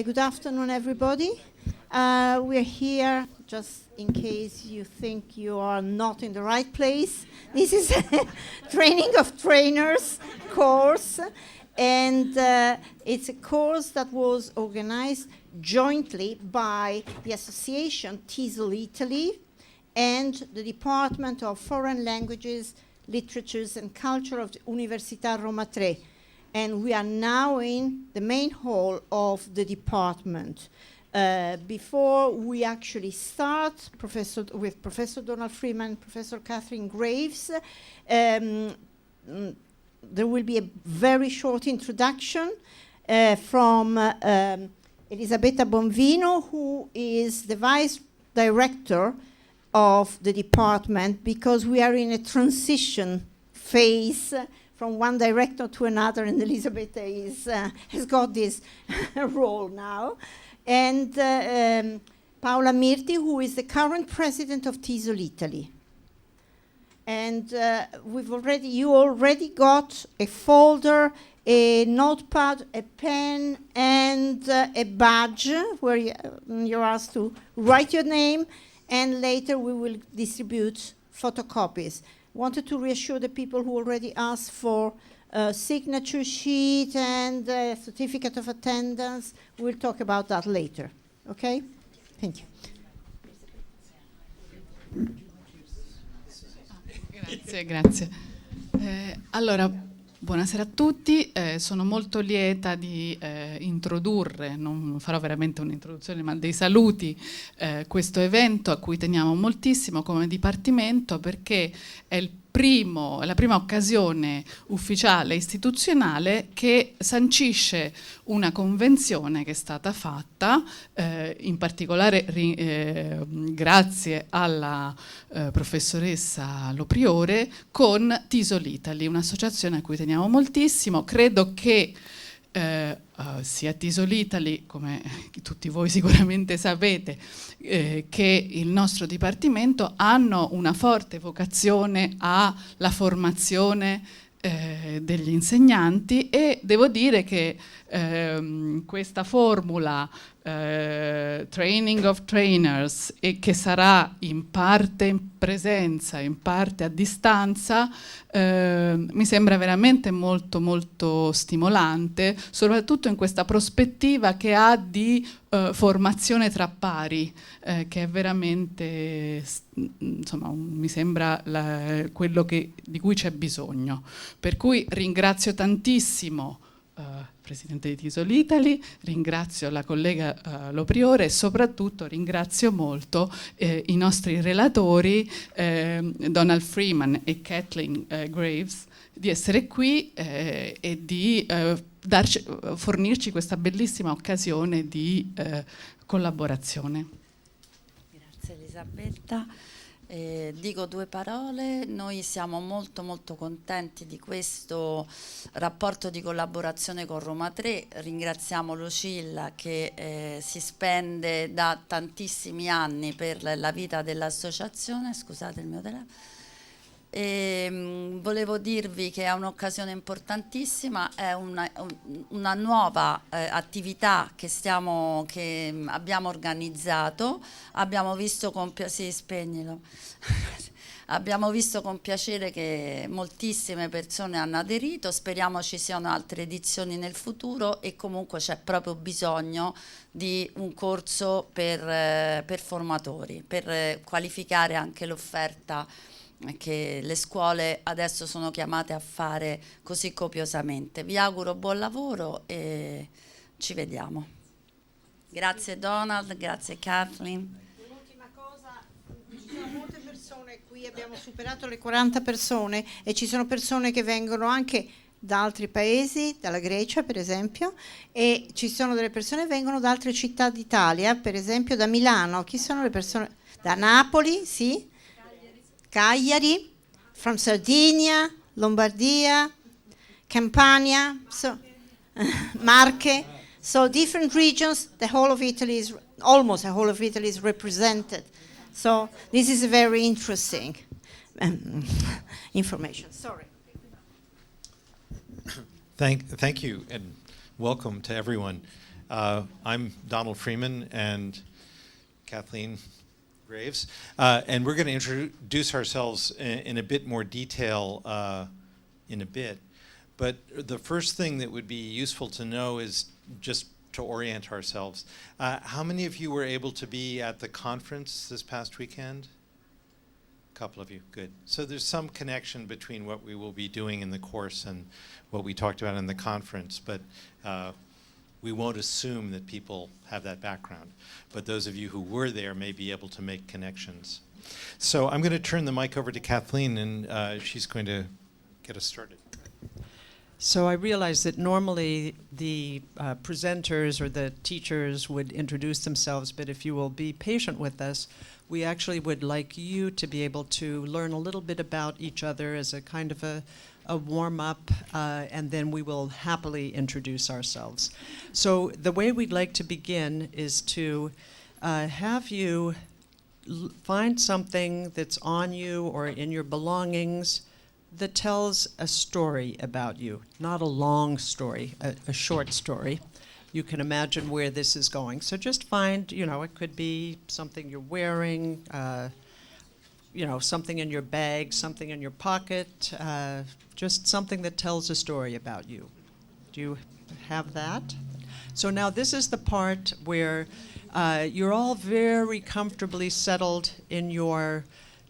Good afternoon, everybody. We're here just in case you think you are not in the right place. This is a training of trainers course, and it's a course that was organized jointly by the association TESOL Italy and the Department of Foreign Languages, Literatures and Culture of the Università Roma Tre. And we are now in the main hall of the department. Before we actually start with Professor Donald Freeman, Professor Catherine Graves, there will be a very short introduction from Elisabetta Bonvino, who is the Vice Director of the department, because we are in a transition phase from one director to another, and Elisabetta has got this role now. And Paola Mirti, who is the current president of TESOL Italy. And you already got a folder, a notepad, a pen, and a badge where you're asked to write your name, and later we will distribute photocopies. Wanted to reassure the people who already asked for a signature sheet and a certificate of attendance. We'll talk about that later. Okay? Thank you. Grazie. Allora, buonasera a tutti. Sono molto lieta di introdurre, non farò veramente un'introduzione, ma dei saluti, questo evento a cui teniamo moltissimo come Dipartimento, perché è la prima occasione ufficiale istituzionale che sancisce una convenzione che è stata fatta, in particolare grazie alla professoressa Lo Priore, con TESOL Italy, un'associazione a cui teniamo moltissimo. Credo che sia TESOL Italy, come tutti voi sicuramente sapete, che il nostro Dipartimento hanno una forte vocazione alla formazione degli insegnanti, e devo dire che questa formula Training of Trainers, e che sarà in parte in presenza, in parte a distanza, mi sembra veramente molto molto stimolante, soprattutto in questa prospettiva che ha di formazione tra pari, che è veramente, insomma, mi sembra quello di cui c'è bisogno. Per cui ringrazio tantissimo Presidente di TESOL Italy, ringrazio la collega Lo Priore, e soprattutto ringrazio molto i nostri relatori Donald Freeman e Kathleen Graves di essere qui e di fornirci questa bellissima occasione di collaborazione. Grazie Elisabetta. Dico due parole. Noi siamo molto molto contenti di questo rapporto di collaborazione con Roma 3. Ringraziamo Lucilla che si spende da tantissimi anni per la vita dell'associazione. Scusate il mio telefono. Volevo dirvi che è un'occasione importantissima, è una nuova attività che abbiamo organizzato. Abbiamo visto abbiamo visto con piacere che moltissime persone hanno aderito. Speriamo ci siano altre edizioni nel futuro, e comunque c'è proprio bisogno di un corso per formatori, per qualificare anche l'offerta che le scuole adesso sono chiamate a fare così copiosamente. Vi auguro buon lavoro e ci vediamo. Grazie Donald, grazie Kathleen. Un'ultima cosa, ci sono molte persone qui, abbiamo superato le 40 persone, e ci sono persone che vengono anche da altri paesi, dalla Grecia per esempio, e ci sono delle persone che vengono da altre città d'Italia, per esempio da Milano. Chi sono le persone? Da Napoli, sì? Cagliari, from Sardinia, Lombardia, Campania, so Marche, so different regions. The whole of Italy is almost the whole of Italy is represented. So this is a very interesting information. Sorry. Thank you, and welcome to everyone. I'm Donald Freeman and Kathleen Graves, and we're going to introduce ourselves in a bit more detail in a bit. But the first thing that would be useful to know is just to orient ourselves. How many of you were able to be at the conference this past weekend? A couple of you, good. So there's some connection between what we will be doing in the course and what we talked about in the conference, but we won't assume that people have that background. But those of you who were there may be able to make connections. So I'm going to turn the mic over to Kathleen, and she's going to get us started. So I realize that normally the presenters or the teachers would introduce themselves, but if you will be patient with us, we actually would like you to be able to learn a little bit about each other as a kind of a warm-up, and then we will happily introduce ourselves. So the way we'd like to begin is to have you find something that's on you or in your belongings that tells a story about you, not a long story, a short story. You can imagine where this is going. So just find, it could be something you're wearing, something in your bag, something in your pocket, just something that tells a story about you. Do you have that? So now this is the part where you're all very comfortably settled in your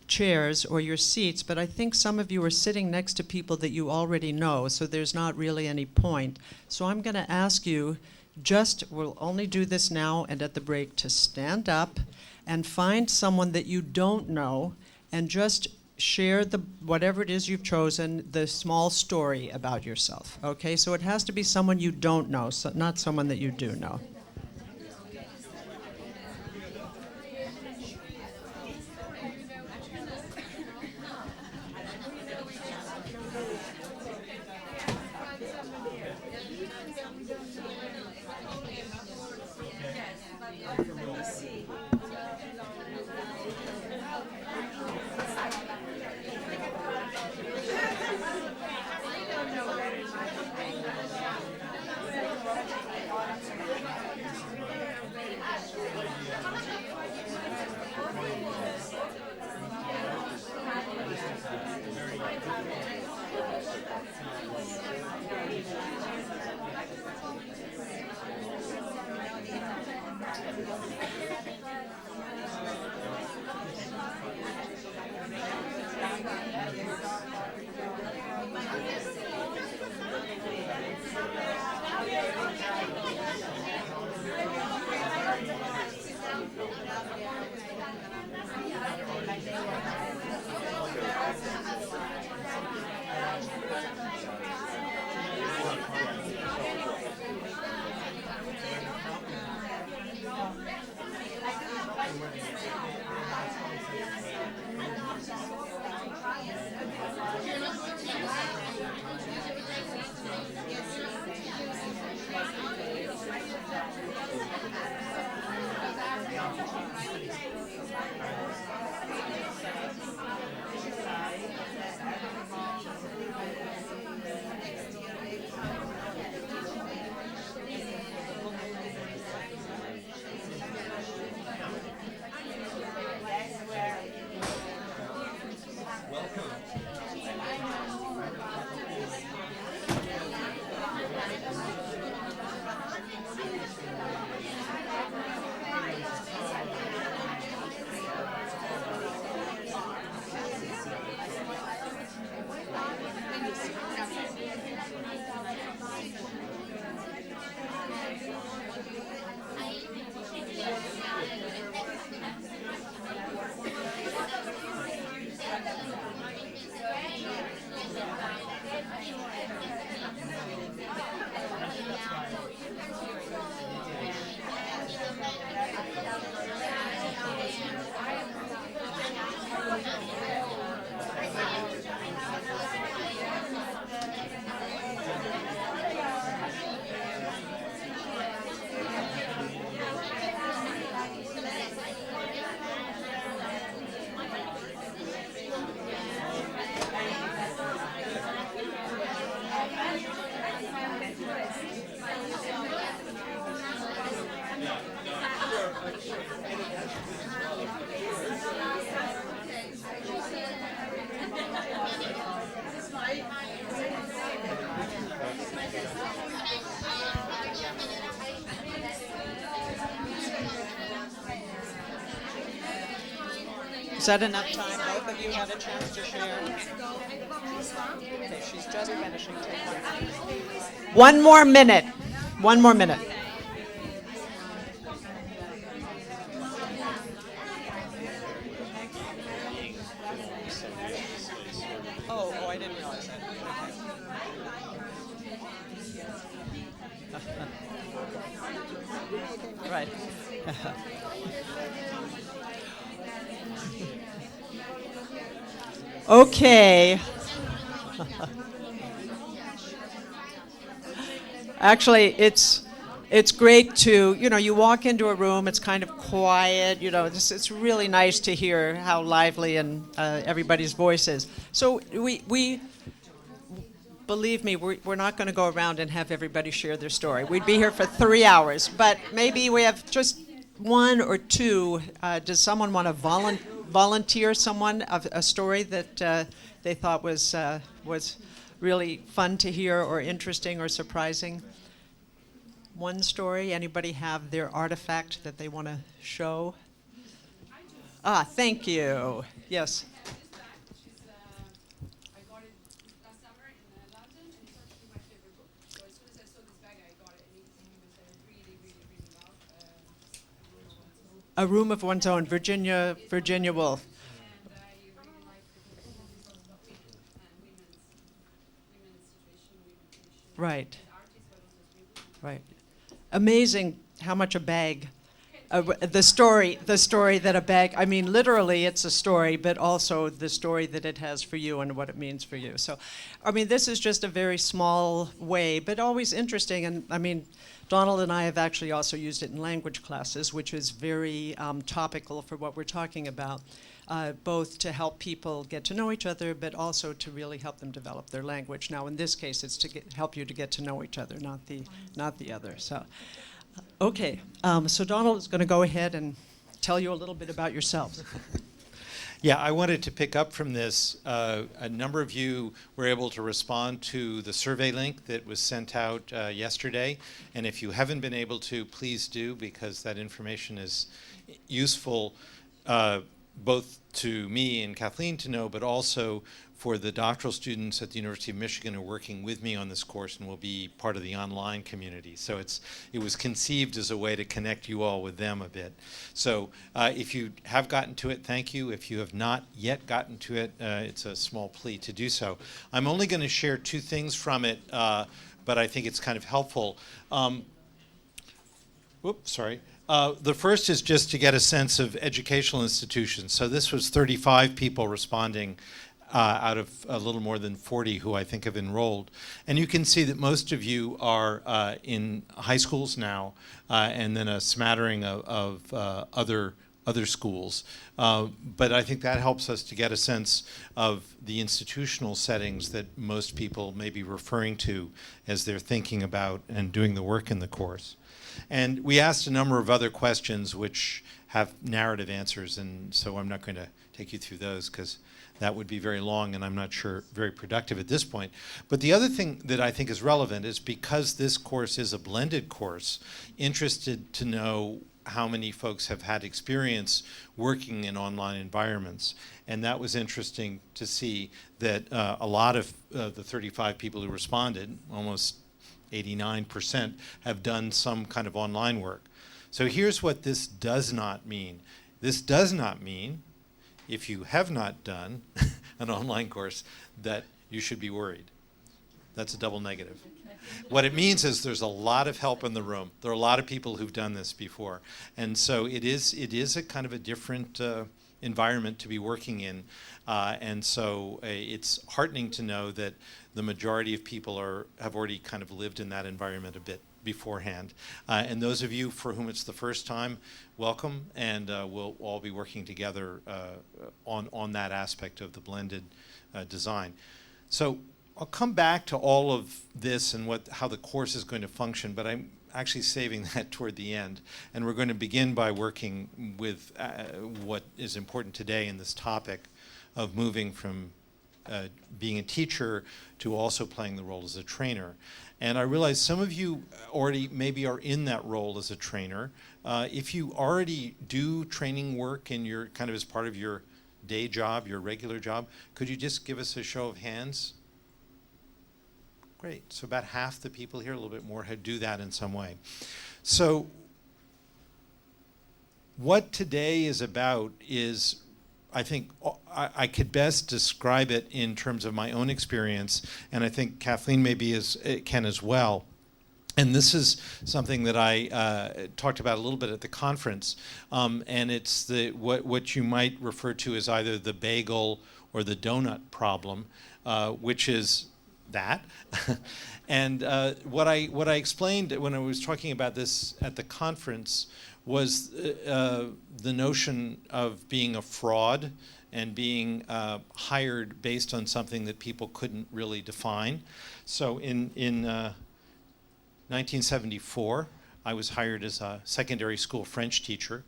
chairs or your seats, but I think some of you are sitting next to people that you already know, so there's not really any point. So I'm going to ask you, we'll only do this now and at the break, to stand up and find someone that you don't know and just share whatever it is you've chosen, the small story about yourself. Okay, so it has to be someone you don't know, so not someone that you do know. that enough time? Both of you had a chance to share. Okay, she's just finishing. One more minute. One more minute. Oh, I didn't realize that. Okay. Right. Okay. Actually, it's great to, you walk into a room, it's kind of quiet, it's really nice to hear how lively and everybody's voice is. So we believe me, we're not going to go around and have everybody share their story. We'd be here for 3 hours, but maybe we have just one or two. Does someone want to volunteer someone of a story that they thought was really fun to hear or interesting or surprising? One story? Anybody have their artifact that they want to show? Ah, thank you. Yes. I got it last summer in London, and it's actually my favorite book. So as soon as I saw this bag, I got it, and it was really, really, really loud. A Room of One's Own, Virginia Woolf. And I really like the book because of women and women's situation, women's issues. Right. As artists, but also as women. Right. Amazing how much a bag, the story that a bag, I mean, literally it's a story, but also the story that it has for you and what it means for you. So, I mean, this is just a very small way, but always interesting. And I mean, Donald and I have actually also used it in language classes, which is very topical for what we're talking about, both to help people get to know each other, but also to really help them develop their language. Now, in this case, it's to help you to get to know each other, not the other. So, okay. So Donald is going to go ahead and tell you a little bit about yourselves. Yeah, I wanted to pick up from this. A number of you were able to respond to the survey link that was sent out yesterday. And if you haven't been able to, please do, because that information is useful both to me and Kathleen to know, but also for the doctoral students at the University of Michigan who are working with me on this course and will be part of the online community. So it was conceived as a way to connect you all with them a bit. So if you have gotten to it, thank you. If you have not yet gotten to it, it's a small plea to do so. I'm only going to share two things from it, but I think it's kind of helpful. Sorry. The first is just to get a sense of educational institutions. So this was 35 people responding out of a little more than 40 who I think have enrolled. And you can see that most of you are in high schools now, and then a smattering of other schools. But I think that helps us to get a sense of the institutional settings that most people may be referring to as they're thinking about and doing the work in the course. And we asked a number of other questions which have narrative answers, and so I'm not going to take you through those because that would be very long and I'm not sure very productive at this point. But the other thing that I think is relevant is because this course is a blended course, interested to know how many folks have had experience working in online environments. And that was interesting to see that a lot of the 35 people who responded, almost 89%, have done some kind of online work. So here's what this does not mean. This does not mean, if you have not done an online course, that you should be worried. That's a double negative. What it means is there's a lot of help in the room. There are a lot of people who've done this before. And so it is a kind of a different environment to be working in. And so it's heartening to know that the majority of people have already kind of lived in that environment a bit beforehand. And those of you for whom it's the first time, welcome, and we'll all be working together on that aspect of the blended design. So I'll come back to all of this and how the course is going to function, but I'm actually saving that toward the end. And we're going to begin by working with what is important today in this topic of moving from being a teacher to also playing the role as a trainer. And I realize some of you already maybe are in that role as a trainer. If you already do training work in your kind of as part of your day job, your regular job. Could you just give us a show of hands? Great. So about half the people here, a little bit more, do that in some way. So what today is about is, I think I could best describe it in terms of my own experience, and I think Kathleen maybe can as well. And this is something that I talked about a little bit at the conference, and it's what you might refer to as either the bagel or the donut problem, which is that. And what I explained when I was talking about this at the conference was the notion of being a fraud and being hired based on something that people couldn't really define. So in 1974, I was hired as a secondary school French teacher,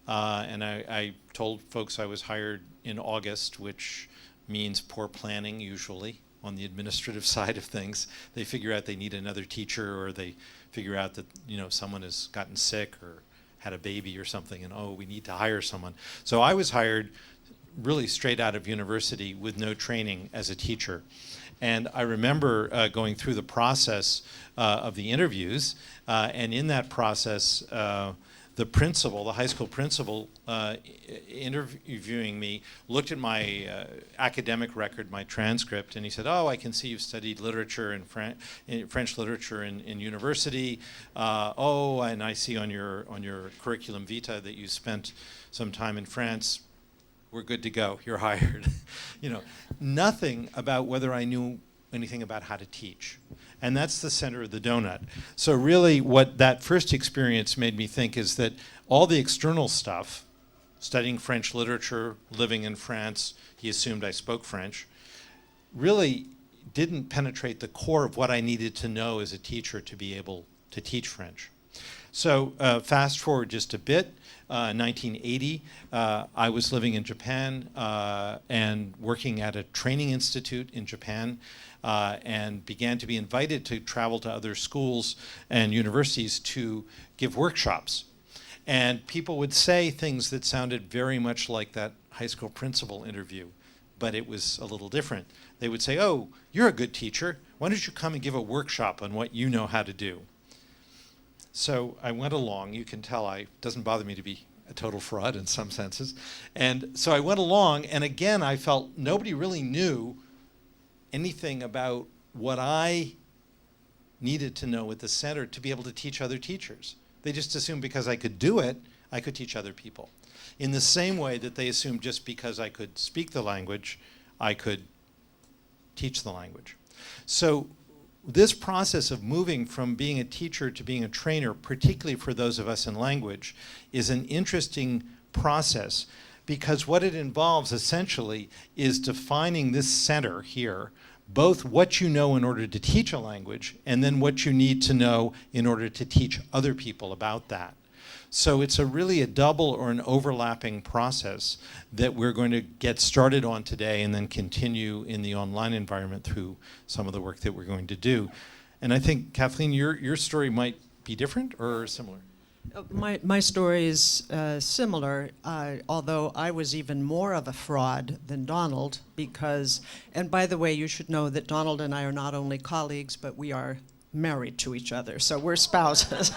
and I told folks I was hired in August, which means poor planning usually on the administrative side of things. They figure out they need another teacher, or they figure out that someone has gotten sick or had a baby or something, and we need to hire someone. So I was hired really straight out of university with no training as a teacher. And I remember going through the process of the interviews, and in that process, the principal, the high school principal, interviewing me, looked at my academic record, my transcript, and he said, "Oh, I can see you've studied literature and French literature in university. Oh, and I see on your curriculum vitae that you spent some time in France. We're good to go. You're hired." Nothing about whether I knew anything about how to teach. And that's the center of the donut. So really what that first experience made me think is that all the external stuff, studying French literature, living in France, he assumed I spoke French, really didn't penetrate the core of what I needed to know as a teacher to be able to teach French. So fast forward just a bit, 1980, I was living in Japan and working at a training institute in Japan, and began to be invited to travel to other schools and universities to give workshops. And people would say things that sounded very much like that high school principal interview, but it was a little different. They would say, "Oh, you're a good teacher. Why don't you come and give a workshop on what you know how to do?" So I went along. You can tell it doesn't bother me to be a total fraud in some senses. And so I went along, and again, I felt nobody really knew anything about what I needed to know at the center to be able to teach other teachers. They just assumed because I could do it, I could teach other people. In the same way that they assumed just because I could speak the language, I could teach the language. So this process of moving from being a teacher to being a trainer, particularly for those of us in language, is an interesting process, because what it involves essentially is defining this center here, both what you know in order to teach a language and then what you need to know in order to teach other people about that. So it's really a double or an overlapping process that we're going to get started on today and then continue in the online environment through some of the work that we're going to do. And I think, Kathleen, your story might be different or similar. My story is similar, although I was even more of a fraud than Donald because, and by the way, you should know that Donald and I are not only colleagues, but we are married to each other, so we're spouses.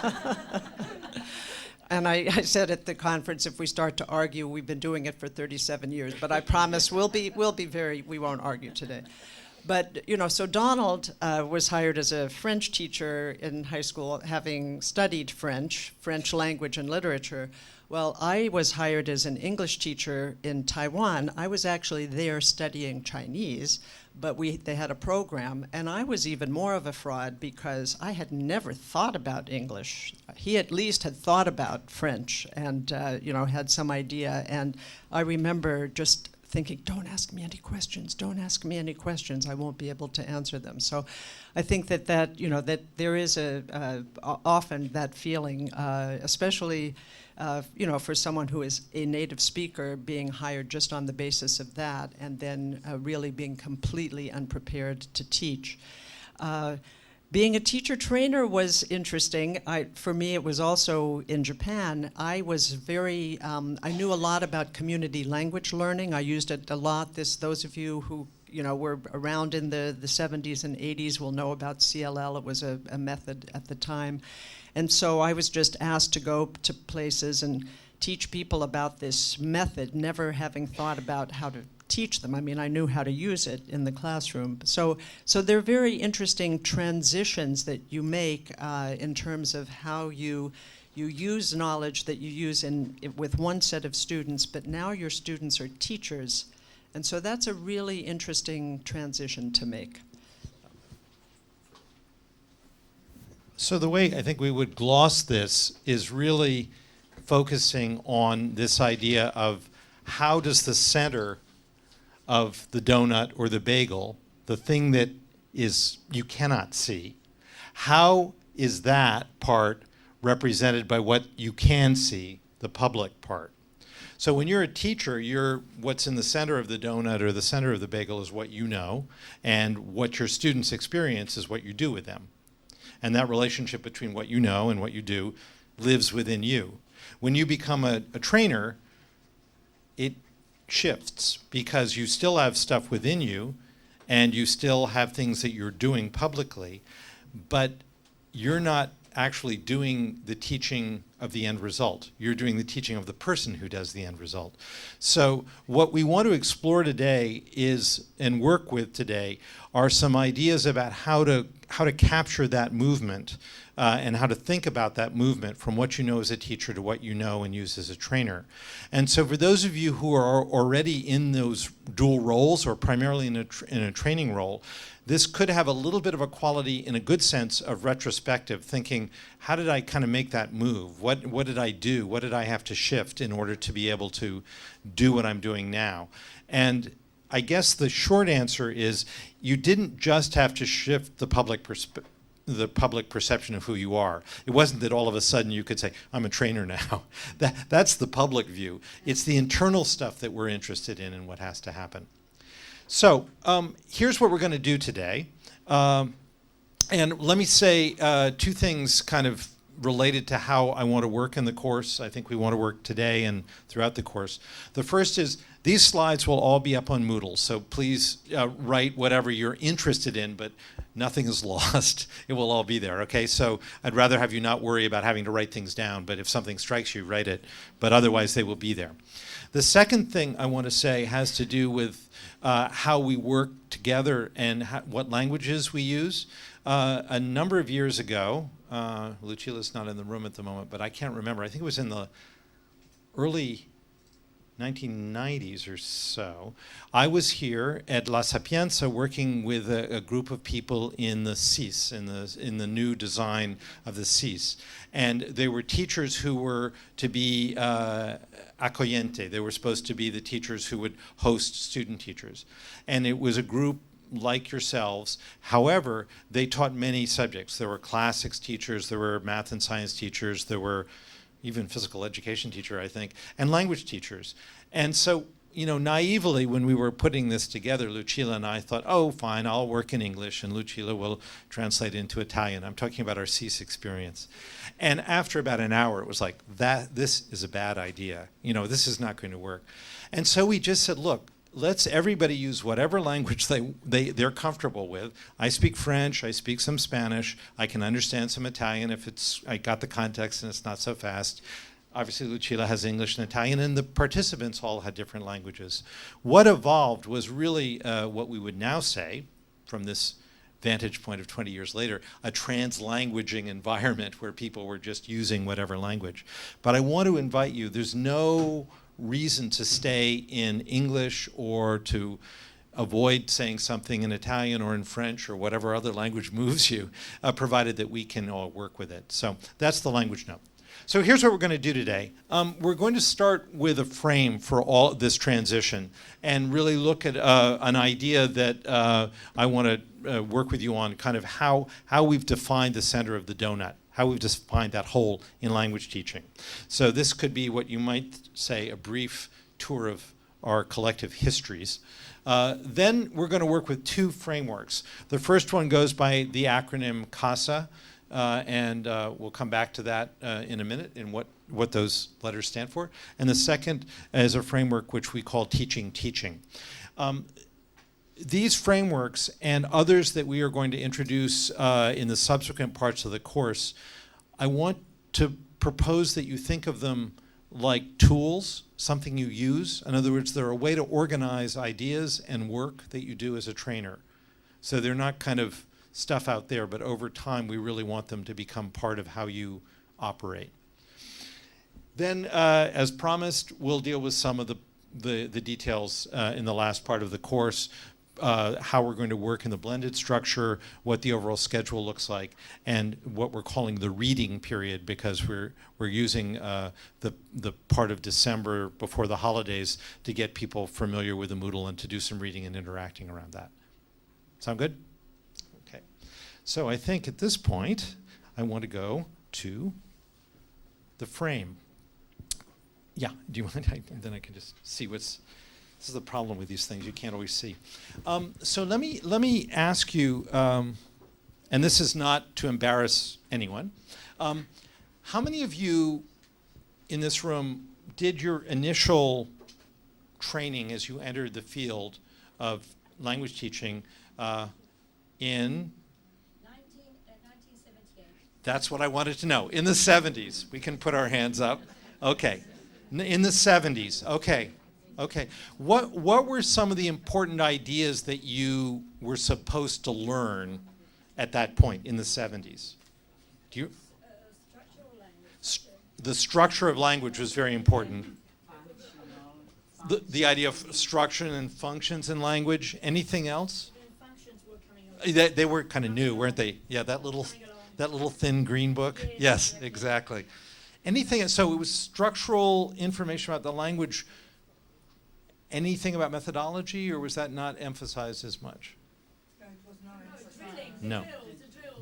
And I said at the conference, if we start to argue, we've been doing it for 37 years, but I promise we won't argue today. But, so Donald was hired as a French teacher in high school, having studied French language and literature. Well, I was hired as an English teacher in Taiwan. I was actually there studying Chinese, but they had a program, and I was even more of a fraud because I had never thought about English. He at least had thought about French and, had some idea. And I remember just thinking, don't ask me any questions, I won't be able to answer them. So I think that there is often that feeling, especially for someone who is a native speaker, being hired just on the basis of that, and then really being completely unprepared to teach. Being a teacher trainer was interesting. For me, it was also in Japan. I was I knew a lot about community language learning. I used it a lot. Those of you who were around in the 70s and 80s will know about CLL. It was a method at the time. And so I was just asked to go to places and teach people about this method, never having thought about how to teach them. I mean, I knew how to use it in the classroom. So they're very interesting transitions that you make in terms of how you use knowledge that you use with one set of students, but now your students are teachers. And so that's a really interesting transition to make. So the way I think we would gloss this is really focusing on this idea of how does the center of the donut or the bagel, the thing that is you cannot see, how is that part represented by what you can see, the public part? So when you're a teacher, what's in the center of the donut or the center of the bagel is what you know, and what your students experience is what you do with them. And that relationship between what you know and what you do lives within you. When you become a trainer, it shifts because you still have stuff within you and you still have things that you're doing publicly, but you're not actually doing the teaching of the end result. You're doing the teaching of the person who does the end result. So what we want to explore today is, and work with today, are some ideas about how to capture that movement and how to think about that movement from what you know as a teacher to what you know and use as a trainer. And so for those of you who are already in those dual roles or primarily in a training role, this could have a little bit of a quality, in a good sense, of retrospective thinking, how did I kind of make that move? What did I do? What did I have to shift in order to be able to do what I'm doing now? And I guess the short answer is you didn't just have to shift the public perception of who you are. It wasn't that all of a sudden you could say, I'm a trainer now. That's the public view. It's the internal stuff that we're interested in and what has to happen. So here's what we're going to do today. And let me say two things kind of related to how I want to work in the course. I think we want to work today and throughout the course. The first is these slides will all be up on Moodle, so please write whatever you're interested in, but nothing is lost. It will all be there, okay? So I'd rather have you not worry about having to write things down, but if something strikes you, write it, but otherwise they will be there. The second thing I want to say has to do with how we work together and what languages we use. A number of years ago, Lucila's not in the room at the moment, but I can't remember. I think it was in the early 1990s or so. I was here at La Sapienza working with a group of people in the CIS, in the new design of the CIS. And they were teachers who were to be accogliente. They were supposed to be the teachers who would host student teachers. And it was a group like yourselves. However, they taught many subjects. There were classics teachers, there were math and science teachers, there were even physical education teacher, I think, and language teachers. And so, naively, when we were putting this together, Lucilla and I thought, oh, fine, I'll work in English, and Lucilla will translate into Italian. I'm talking about our CIS experience. And after about an hour, it was like, this is a bad idea. This is not going to work. And so we just said, look, let's everybody use whatever language they're comfortable with. I speak French, I speak some Spanish, I can understand some Italian if I got the context and it's not so fast. Obviously Lucilla has English and Italian, and the participants all had different languages. What evolved was really what we would now say, from this vantage point of 20 years later, a translanguaging environment where people were just using whatever language. But I want to invite you, there's no reason to stay in English or to avoid saying something in Italian or in French or whatever other language moves you, provided that we can all work with it. So that's the language note. So here's what we're going to do today. We're going to start with a frame for all this transition and really look at an idea that I want to work with you on, kind of how we've defined the center of the donut, how we've defined that whole in language teaching. So this could be what you might say a brief tour of our collective histories. Then we're going to work with two frameworks. The first one goes by the acronym CASA, and we'll come back to that in a minute and what those letters stand for. And the second is a framework which we call teaching. These frameworks and others that we are going to introduce in the subsequent parts of the course, I want to propose that you think of them like tools, something you use. In other words, they're a way to organize ideas and work that you do as a trainer. So they're not kind of stuff out there, but over time we really want them to become part of how you operate. Then, as promised, we'll deal with some of the details in the last part of the course, how we're going to work in the blended structure, what the overall schedule looks like, and what we're calling the reading period, because we're using the part of December before the holidays to get people familiar with the Moodle and to do some reading and interacting around that. Sound good? Okay. So I think at this point, I want to go to the frame. Yeah, do you want? Then I can just see what's. This is the problem with these things; you can't always see. So let me ask you, and this is not to embarrass anyone. How many of you in this room did your initial training as you entered the field of language teaching in? 1978. That's what I wanted to know. In the 70s, we can put our hands up. Okay, in the 70s. Okay. Okay. What were some of the important ideas that you were supposed to learn at that point in the 70s? Do you? Structural language. The structure of language was very important. The idea of structure and functions in language. Anything else? The functions were coming along. They were kind of new, weren't they? Yeah, that little thin green book. Yes, exactly. Anything? So it was structural information about the language. Anything about methodology, or was that not emphasized as much? No, it was not emphasized. No.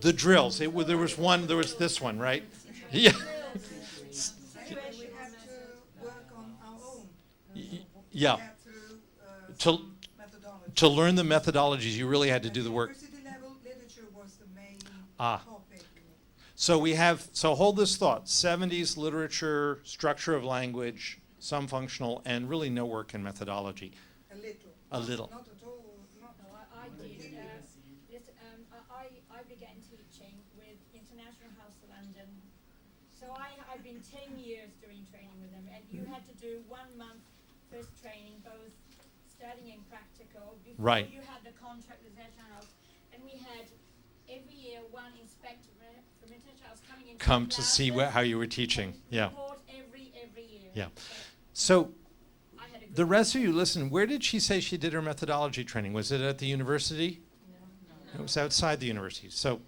The drills. There was this one, right? Yeah. Anyway, we have to work on our own. Yeah. We have to methodology. To learn the methodologies, you really had to do the work. University level literature was the main Ah. topic. So hold this thought. 70s literature, structure of language, some functional, and really no work in methodology. A little. A little. Not at all. Not No, I did. I began teaching with International House of London. So I've been 10 years doing training with them, and you had to do 1 month first training, both studying and practical. Before Right. you had the contract with International House, and we had every year one inspector from International House coming in. Come to see how you were teaching. Yeah. Report every year. Yeah. So I had a good the rest of you, listen, where did she say she did her methodology training? Was it at the university? No. It was outside the university. So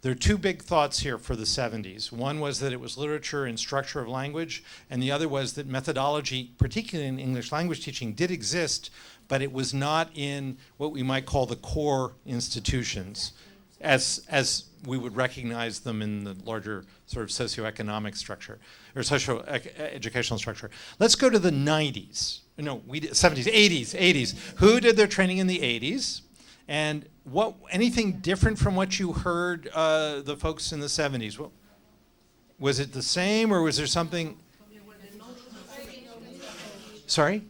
there are two big thoughts here for the 70s. One was that it was literature and structure of language, and the other was that methodology, particularly in English language teaching, did exist, but it was not in what we might call the core institutions, as we would recognize them in the larger sort of socioeconomic structure or educational structure. Let's go to the 90s. No, 70s, 80s. Who did their training in the 80s? And anything different from what you heard the folks in the 70s? Was it the same, or was there something? Sorry?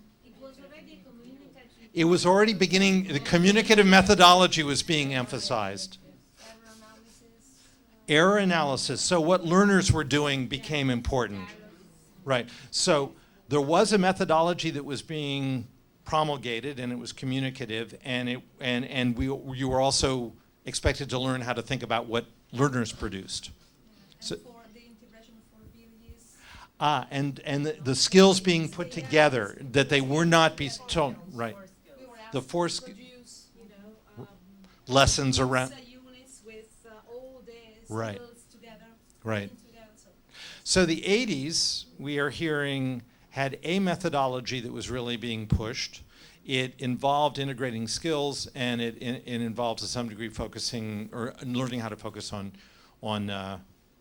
It was already beginning, the communicative methodology was being emphasized. Error analysis. So what learners were doing became important. Right. So there was a methodology that was being promulgated, and it was communicative, and you were also expected to learn how to think about what learners produced. And for the integration for VOEs. And the skills being put together, that they were not be told, right. We were asked The four to produce, lessons around, units with all the Right. skills together. Right. putting together, So the 80s, we are hearing, had a methodology that was really being pushed. It involved integrating skills, and it involved to some degree focusing or learning how to focus on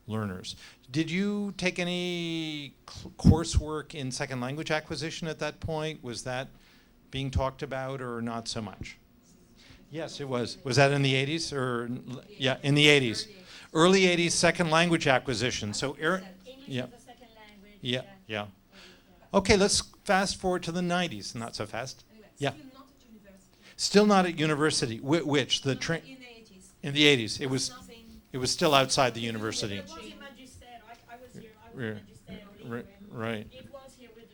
learners. Did you take any coursework in second language acquisition at that point? Was that being talked about or not so much? Yes, it was. Was that in the 80s or yeah, in the 80s? Early 80s second language acquisition. So English yeah. as a second language. Yeah, yeah. Okay, let's fast forward to the 90s. Not so fast. Yeah. Still not at university. Still not at university. Which the In the 80s. in the 80s. It was Nothing. still outside the university. It was in Magister. I was here. I was Yeah. in Magister. Right. Right. It was here with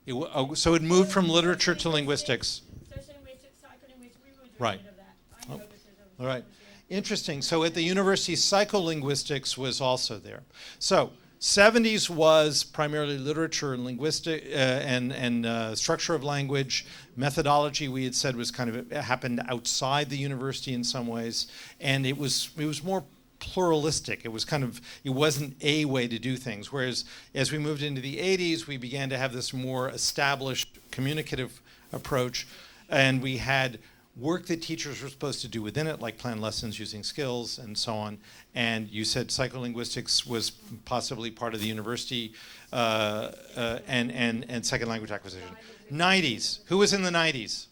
linguistics. So it moved from literature to linguistics. Social linguistics, psycholinguistics, we were doing Right. a bit of that. I Oh, know because I was all right. here. Interesting. So at the university, psycholinguistics was also there. So 70s was primarily literature and linguistic and structure of language. Methodology, we had said, was kind of, it happened outside the university in some ways, and it was more pluralistic. It was kind of, it wasn't a way to do things. Whereas as we moved into the 80s, we began to have this more established communicative approach, and we had work that teachers were supposed to do within it, like plan lessons using skills and so on. And you said psycholinguistics was possibly part of the university and second language acquisition. 90s. Who was in the 90s?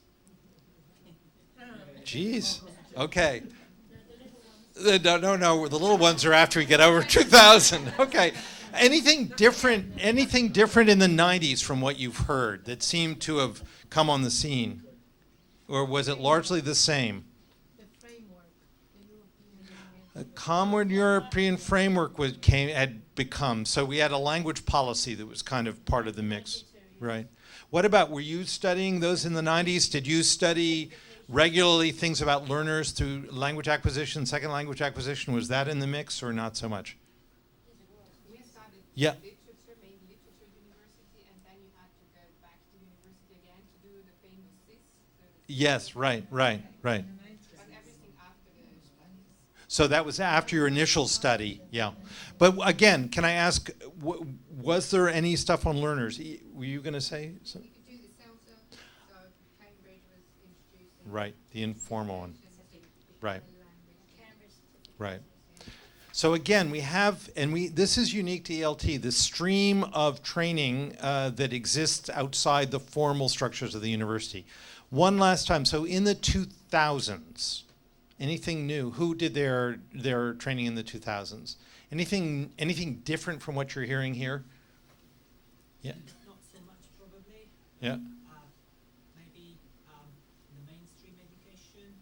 Jeez. Okay. No. The little ones are after we get over 2000. Okay. Anything different in the 90s from what you've heard that seemed to have come on the scene? Or was it largely the same? A common European framework had become. So we had a language policy that was kind of part of the mix. Right. What about, were you studying those in the 90s? Did you study regularly things about learners through language acquisition, second language acquisition? Was that in the mix or not so much? We studied Yeah. literature, main literature university, and then you had to go back to university again to do the famous CIS. Yes, right. But everything after the studies. So that was after your initial study, yeah. But again, can I ask, was there any stuff on learners? Were you going to say something? You could do the CELSA, so Cambridge was introducing. Right, the informal one. Right. Cambridge. Right. So again, we have, this is unique to ELT, the stream of training that exists outside the formal structures of the university. One last time, so in the 2000s, anything new? Who did their training in the 2000s? Anything different from what you're hearing here? Yeah. Not so much, probably. Yeah. Maybe the mainstream education,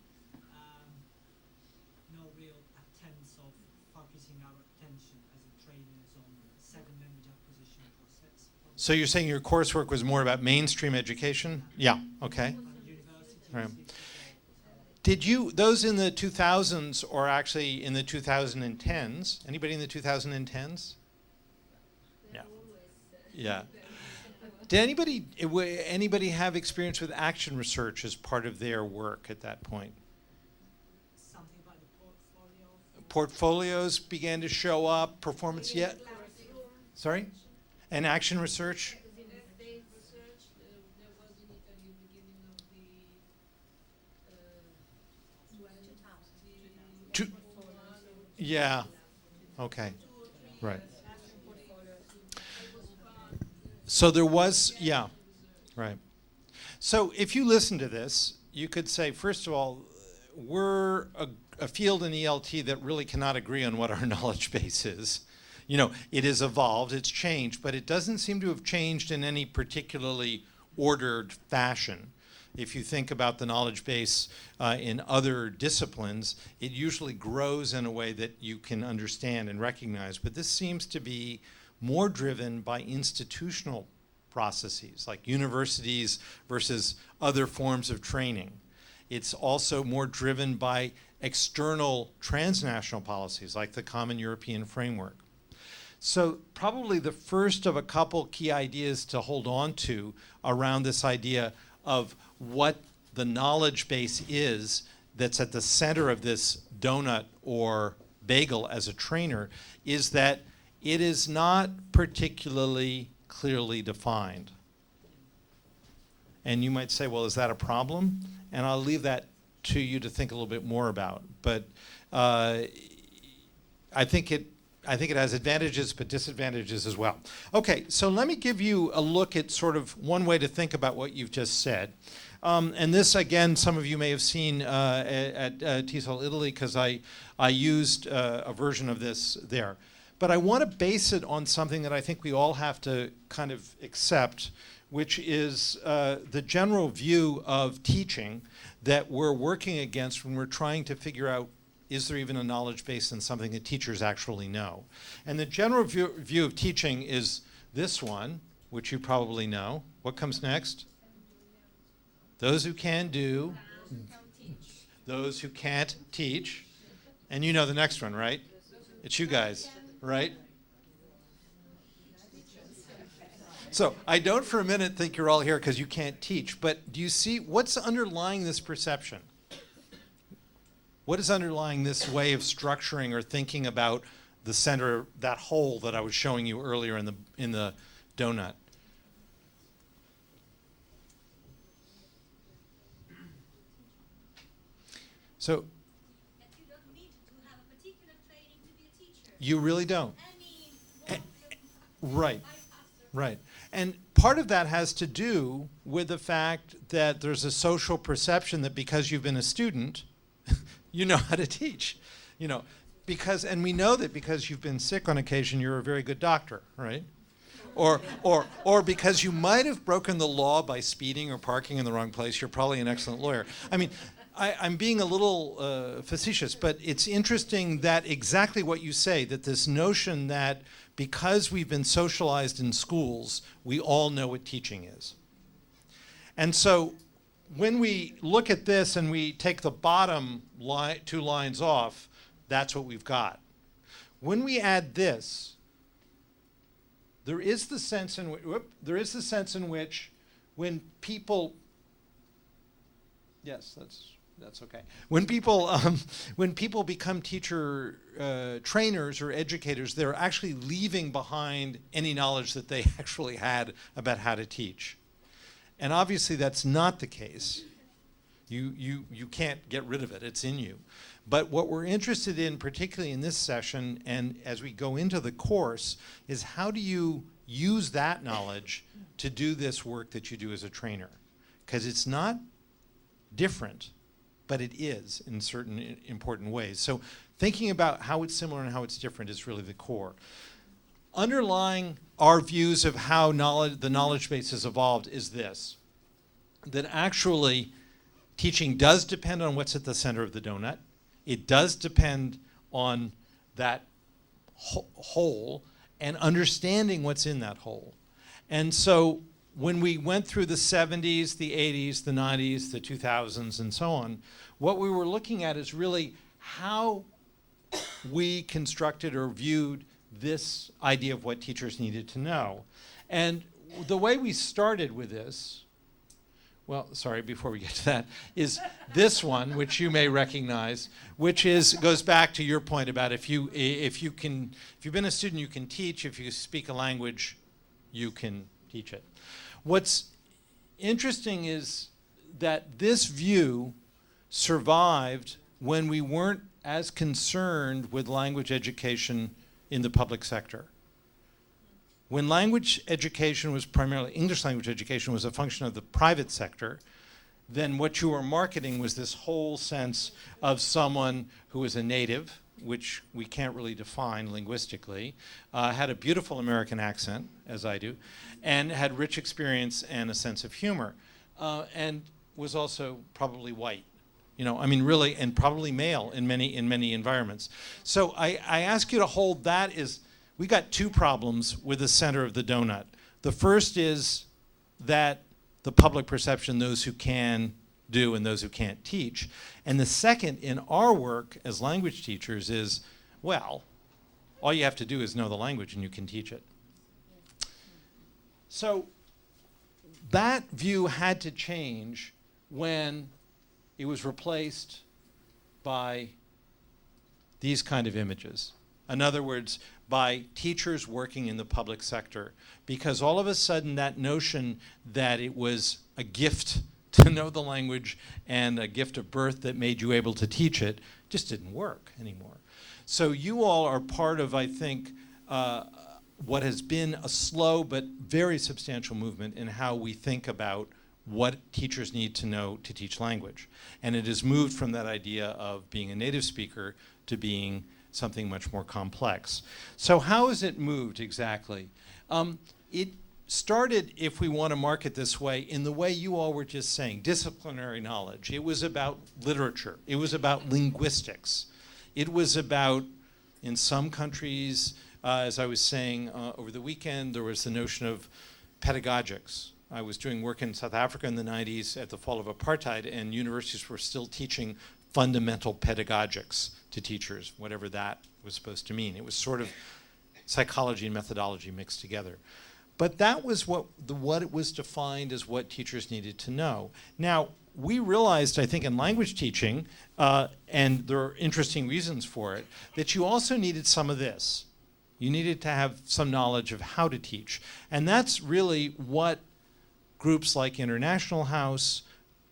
no real attempts of focusing our attention as a trainers on second language acquisition process. So you're saying your coursework was more about mainstream education? Yeah. Okay. Universities, Right. it's, Did you, those in the 2000s or actually in the 2010s, anybody in the 2010s? Yeah. Yeah. Did anybody have experience with action research as part of their work at that point? something about the portfolio. Portfolios began to show up, performance yet? Sorry? And action research? Two- Yeah. Okay. Right. So there was, yeah. Right. So if you listen to this, you could say, first of all, we're a field in ELT that really cannot agree on what our knowledge base is. You know, it has evolved, it's changed, but it doesn't seem to have changed in any particularly ordered fashion. If you think about the knowledge base in other disciplines, it usually grows in a way that you can understand and recognize. But this seems to be more driven by institutional processes, like universities versus other forms of training. It's also more driven by external transnational policies, like the Common European Framework. So probably the first of a couple key ideas to hold on to around this idea of what the knowledge base is that's at the center of this donut or bagel as a trainer is that it is not particularly clearly defined. And you might say, well, is that a problem? And I'll leave that to you to think a little bit more about. But I think I think it has advantages but disadvantages as well. Okay, so let me give you a look at sort of one way to think about what you've just said. And this, again, some of you may have seen at TESOL Italy, because I used a version of this there. But I want to base it on something that I think we all have to kind of accept, which is the general view of teaching that we're working against when we're trying to figure out, is there even a knowledge base in something that teachers actually know? And the general view of teaching is this one, which you probably know. What comes next? Those who can do, those who can't teach. And you know the next one, right? It's you guys, right? So I don't for a minute think you're all here because you can't teach, but do you see what's underlying this perception? What is underlying this way of structuring or thinking about the center, that hole that I was showing you earlier in the donut? So that you don't need to have a particular training to be a teacher. you really don't. Any Right. Right. And part of that has to do with the fact that there's a social perception that because you've been a student, you know how to teach. You know, and we know that because you've been sick on occasion, you're a very good doctor, right? Or because you might have broken the law by speeding or parking in the wrong place, you're probably an excellent lawyer. I mean, I'm being a little facetious, but it's interesting that exactly what you say, that this notion that because we've been socialized in schools, we all know what teaching is. And so when we look at this and we take the bottom two lines off, that's what we've got. When we add this, there is the sense in which when people, yes, that's okay. When people become teacher trainers or educators, they're actually leaving behind any knowledge that they actually had about how to teach. And obviously that's not the case. You can't get rid of it, it's in you. But what we're interested in, particularly in this session, and as we go into the course, is how do you use that knowledge to do this work that you do as a trainer? Because it's not different, but it is in certain important ways. So thinking about how it's similar and how it's different is really the core. Underlying our views of how the knowledge base has evolved is this, that actually teaching does depend on what's at the center of the donut. It does depend on that hole and understanding what's in that hole. And so when we went through the 70s, the 80s, the 90s, the 2000s, and so on, what we were looking at is really how we constructed or viewed this idea of what teachers needed to know. And the way we started with this, well, sorry, before we get to that, is this one, which you may recognize, which goes back to your point about if you've been a student, you can teach. If you speak a language, you can teach it. What's interesting is that this view survived when we weren't as concerned with language education in the public sector. When language education was primarily, English language education was a function of the private sector, then what you were marketing was this whole sense of someone who was a native, which we can't really define linguistically, had a beautiful American accent, as I do, and had rich experience and a sense of humor, and was also probably white. You know, I mean, really, and probably male in many environments. So I ask you to hold that is, we got two problems with the center of the donut. The first is that the public perception, those who can do and those who can't teach. And the second in our work as language teachers is, well, all you have to do is know the language and you can teach it. So that view had to change when it was replaced by these kind of images. In other words, by teachers working in the public sector, because all of a sudden that notion that it was a gift to know the language and a gift of birth that made you able to teach it just didn't work anymore. So you all are part of, I think, what has been a slow but very substantial movement in how we think about what teachers need to know to teach language. And it has moved from that idea of being a native speaker to being something much more complex. So how has it moved exactly? It started, if we want to mark it this way, in the way you all were just saying, disciplinary knowledge. It was about literature. It was about linguistics. It was about, in some countries, as I was saying over the weekend, there was the notion of pedagogics. I was doing work in South Africa in the 90s at the fall of apartheid, and universities were still teaching fundamental pedagogics to teachers, whatever that was supposed to mean. It was sort of psychology and methodology mixed together. But that was what it was defined as what teachers needed to know. Now, we realized, I think, in language teaching, and there are interesting reasons for it, that you also needed some of this. You needed to have some knowledge of how to teach. And that's really what groups like International House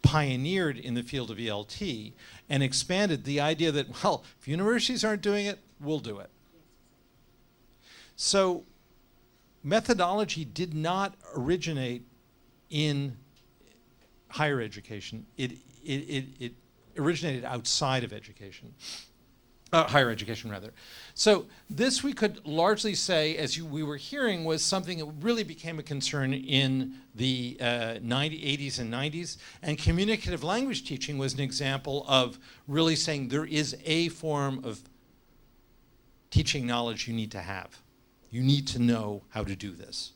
pioneered in the field of ELT and expanded the idea that, well, if universities aren't doing it, we'll do it. So methodology did not originate in higher education. It originated outside of education. Higher education, rather. So this we could largely say, as we were hearing, was something that really became a concern in the 80s and 90s. And communicative language teaching was an example of really saying there is a form of teaching knowledge you need to have. You need to know how to do this.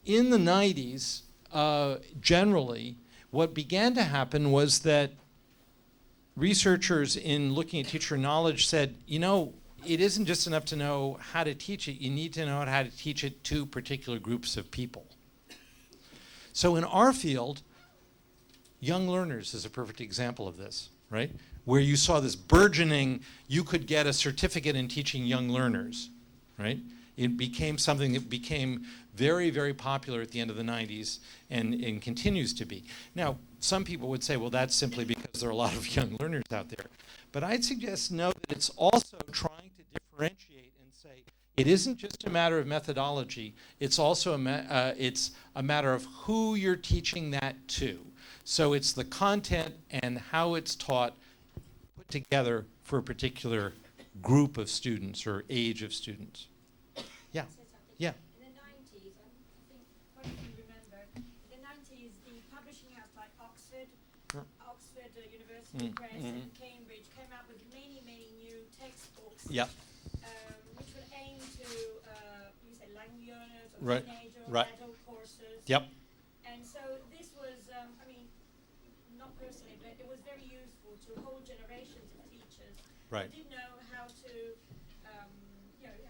In the 90s, generally, what began to happen was that researchers in looking at teacher knowledge said, you know, it isn't just enough to know how to teach it, you need to know how to teach it to particular groups of people. So in our field, young learners is a perfect example of this, right? Where you saw this burgeoning, you could get a certificate in teaching young learners, right? It became something that became very, very popular at the end of the 90s and continues to be. Now, some people would say, well, that's simply because there are a lot of young learners out there. But I'd suggest no, that it's also trying to differentiate and say, it isn't just a matter of methodology, it's also it's a matter of who you're teaching that to. So it's the content and how it's taught put together for a particular group of students or age of students. Yeah, yeah. In the 90s, I think quite a few remember, in the 90s, the publishing house like Oxford University Press and Cambridge came out with many, many new textbooks, Yep. which were aimed to, you say, language learners or Right. teenager or Right. adult courses. Yep. And so this was, I mean, not personally, but it was very useful to whole generations of teachers Right. who didn't know how to, you know,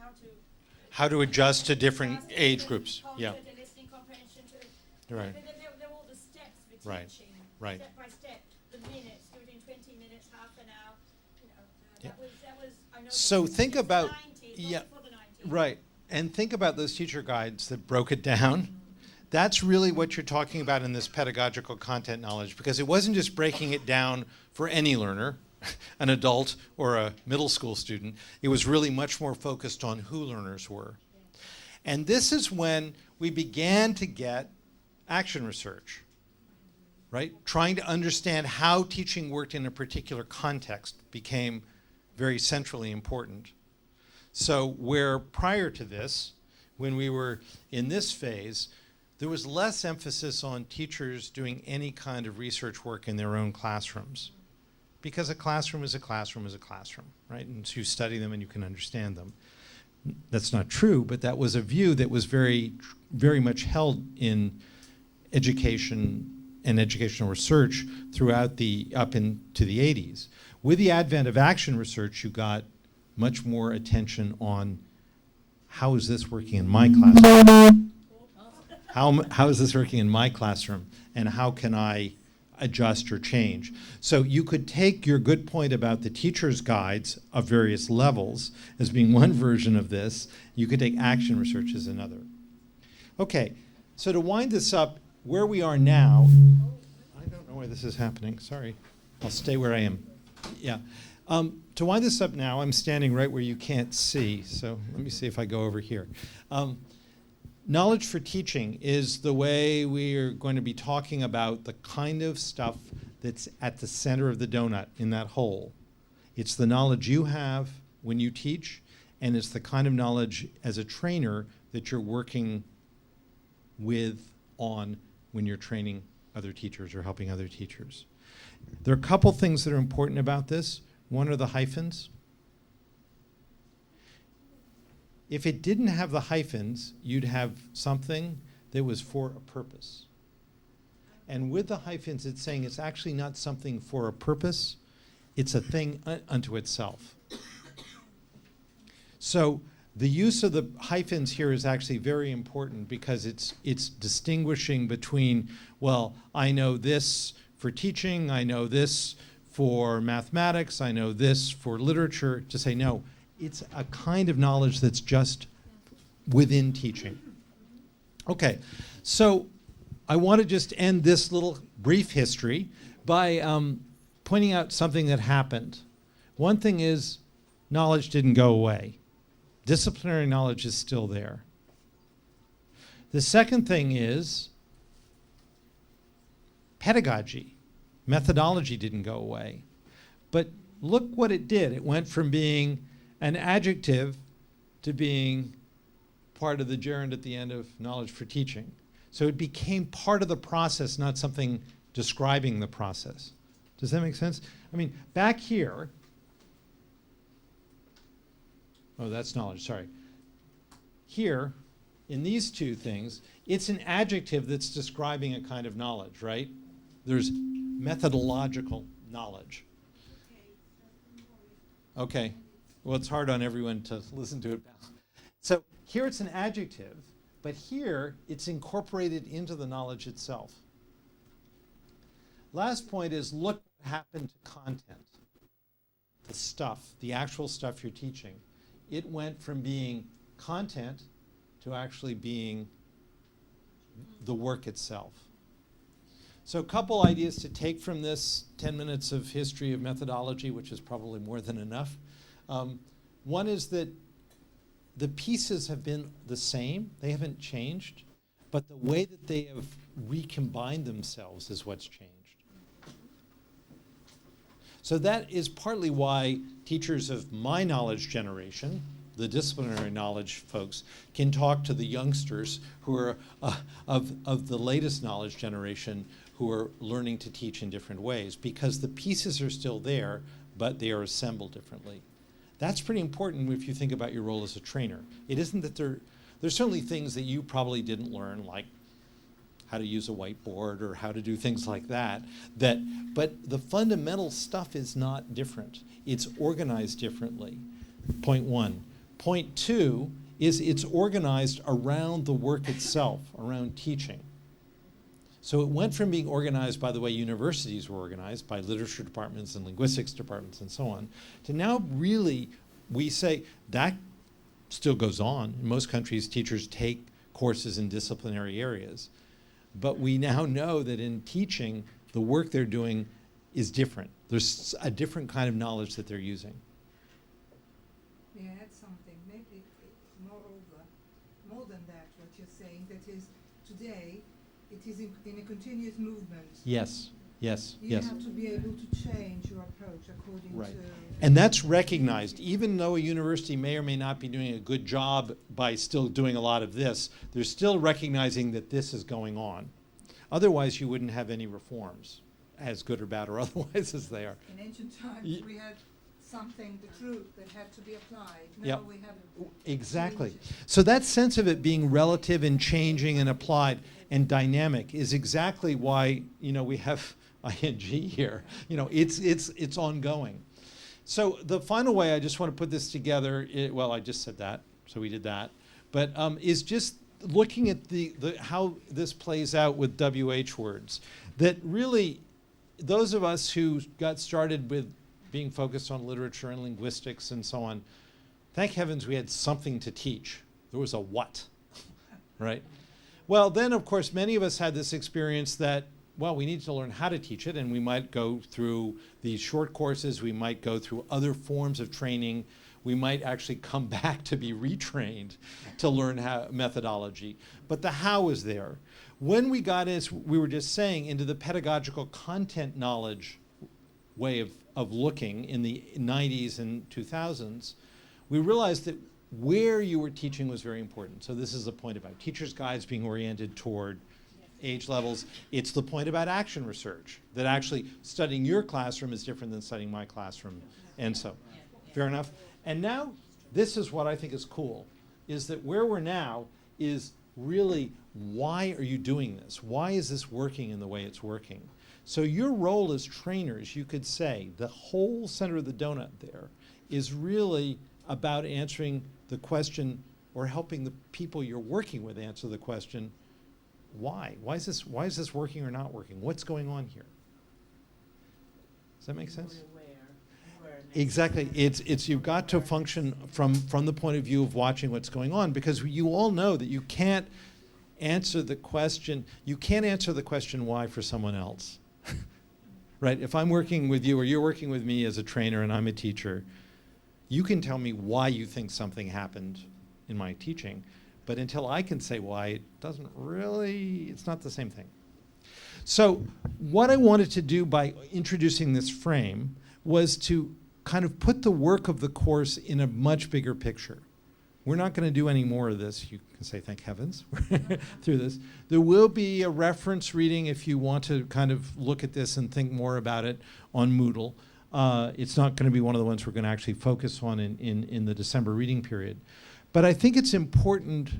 How to adjust to different age groups. Yeah. The listening comprehension to, Right. There were all the steps for Right. teaching, Right. step by step, the minutes, within 20 minutes, half an hour, you know, Yeah. that was, I know. So that think was about- 90s, yeah, not before the 90s. Right. And think about those teacher guides that broke it down. That's really what you're talking about in this pedagogical content knowledge, because it wasn't just breaking it down for any learner, an adult or a middle school student. It was really much more focused on who learners were. And this is when we began to get action research, right? Trying to understand how teaching worked in a particular context became very centrally important. So where prior to this, when we were in this phase, there was less emphasis on teachers doing any kind of research work in their own classrooms. Because a classroom is a classroom is a classroom, right? And so you study them and you can understand them. That's not true, but that was a view that was very, very much held in education and educational research throughout up into the 80s. With the advent of action research, you got much more attention on how is this working in my classroom? How is this working in my classroom? And how can I adjust or change? So you could take your good point about the teacher's guides of various levels as being one version of this. You could take action research as another. Okay, so to wind this up, where we are now, I don't know why this is happening, sorry. I'll stay where I am. Yeah. To wind this up now, I'm standing right where you can't see, so let me see if I go over here. Knowledge for teaching is the way we are going to be talking about the kind of stuff that's at the center of the donut in that hole. It's the knowledge you have when you teach, and it's the kind of knowledge as a trainer that you're working with on when you're training other teachers or helping other teachers. There are a couple things that are important about this. One are the hyphens. If it didn't have the hyphens, you'd have something that was for a purpose. And with the hyphens, it's saying it's actually not something for a purpose, it's a thing unto itself. So the use of the hyphens here is actually very important because it's distinguishing between, well, I know this for teaching, I know this for mathematics, I know this for literature, to say, no, it's a kind of knowledge that's just within teaching. Okay, so I want to just end this little brief history by pointing out something that happened. One thing is, knowledge didn't go away. Disciplinary knowledge is still there. The second thing is pedagogy. Methodology didn't go away. But look what it did. It went from being an adjective to being part of the gerund at the end of knowledge for teaching. So it became part of the process, not something describing the process. Does that make sense? I mean, back here, oh, that's knowledge, sorry. Here, in these two things, it's an adjective that's describing a kind of knowledge, right? There's methodological knowledge. Okay, well, it's hard on everyone to listen to it. So here it's an adjective, but here it's incorporated into the knowledge itself. Last point is, look what happened to content. The stuff, the actual stuff you're teaching. It went from being content to actually being the work itself. So a couple ideas to take from this 10 minutes of history of methodology, which is probably more than enough. One is that the pieces have been the same, they haven't changed, but the way that they have recombined themselves is what's changed. So that is partly why teachers of my knowledge generation, the disciplinary knowledge folks, can talk to the youngsters who are of the latest knowledge generation who are learning to teach in different ways, because the pieces are still there, but they are assembled differently. That's pretty important if you think about your role as a trainer. It isn't that there's certainly things that you probably didn't learn, like how to use a whiteboard or how to do things like that, but the fundamental stuff is not different. It's organized differently, point one. Point two is it's organized around the work itself, around teaching. So it went from being organized by the way universities were organized, by literature departments and linguistics departments and so on, to now really we say that still goes on. In most countries, teachers take courses in disciplinary areas. But we now know that in teaching, the work they're doing is different. There's a different kind of knowledge that they're using. May I add something? Maybe moreover, more than that, what you're saying, that is, today, it is in a continuous movement. Yes, yes, You yes. have to be able to change your approach according Right. to... And that's recognized. Even though a university may or may not be doing a good job by still doing a lot of this, they're still recognizing that this is going on. Otherwise, you wouldn't have any reforms, as good or bad or otherwise as they are. In ancient times, we had something, the truth, that had to be applied. Now Yep. we have... Exactly. change. So that sense of it being relative and changing and applied and dynamic is exactly why, we have ing here. It's ongoing. So the final way I just want to put this together, well, I just said that, so we did that, but is just looking at the how this plays out with WH words. That really, those of us who got started with being focused on literature and linguistics and so on, thank heavens we had something to teach. There was a what, right? Well, then, of course, many of us had this experience that well, we need to learn how to teach it, and we might go through these short courses, we might go through other forms of training, we might actually come back to be retrained to learn how methodology. But the how is there. When we got, as we were just saying, into the pedagogical content knowledge way of looking in the 90s and 2000s, we realized that where you were teaching was very important. So this is the point about teachers' guides being oriented toward age levels. It's the point about action research, that actually studying your classroom is different than studying my classroom. And so, fair enough? And now, this is what I think is cool, is that where we're now is really, why are you doing this? Why is this working in the way it's working? So your role as trainers, you could say, the whole center of the donut there is really about answering the question, or helping the people you're working with answer the question, why? Why is this working or not working? What's going on here? Does that make sense? Exactly. It's you've got to function from the point of view of watching what's going on, because you all know that you can't answer the question why for someone else. Right? If I'm working with you or you're working with me as a trainer and I'm a teacher, you can tell me why you think something happened in my teaching, but until I can say why, it's not the same thing. So what I wanted to do by introducing this frame was to kind of put the work of the course in a much bigger picture. We're not going to do any more of this. You can say thank heavens through this. There will be a reference reading if you want to kind of look at this and think more about it on Moodle. It's not going to be one of the ones we're going to actually focus on in the December reading period. But I think it's important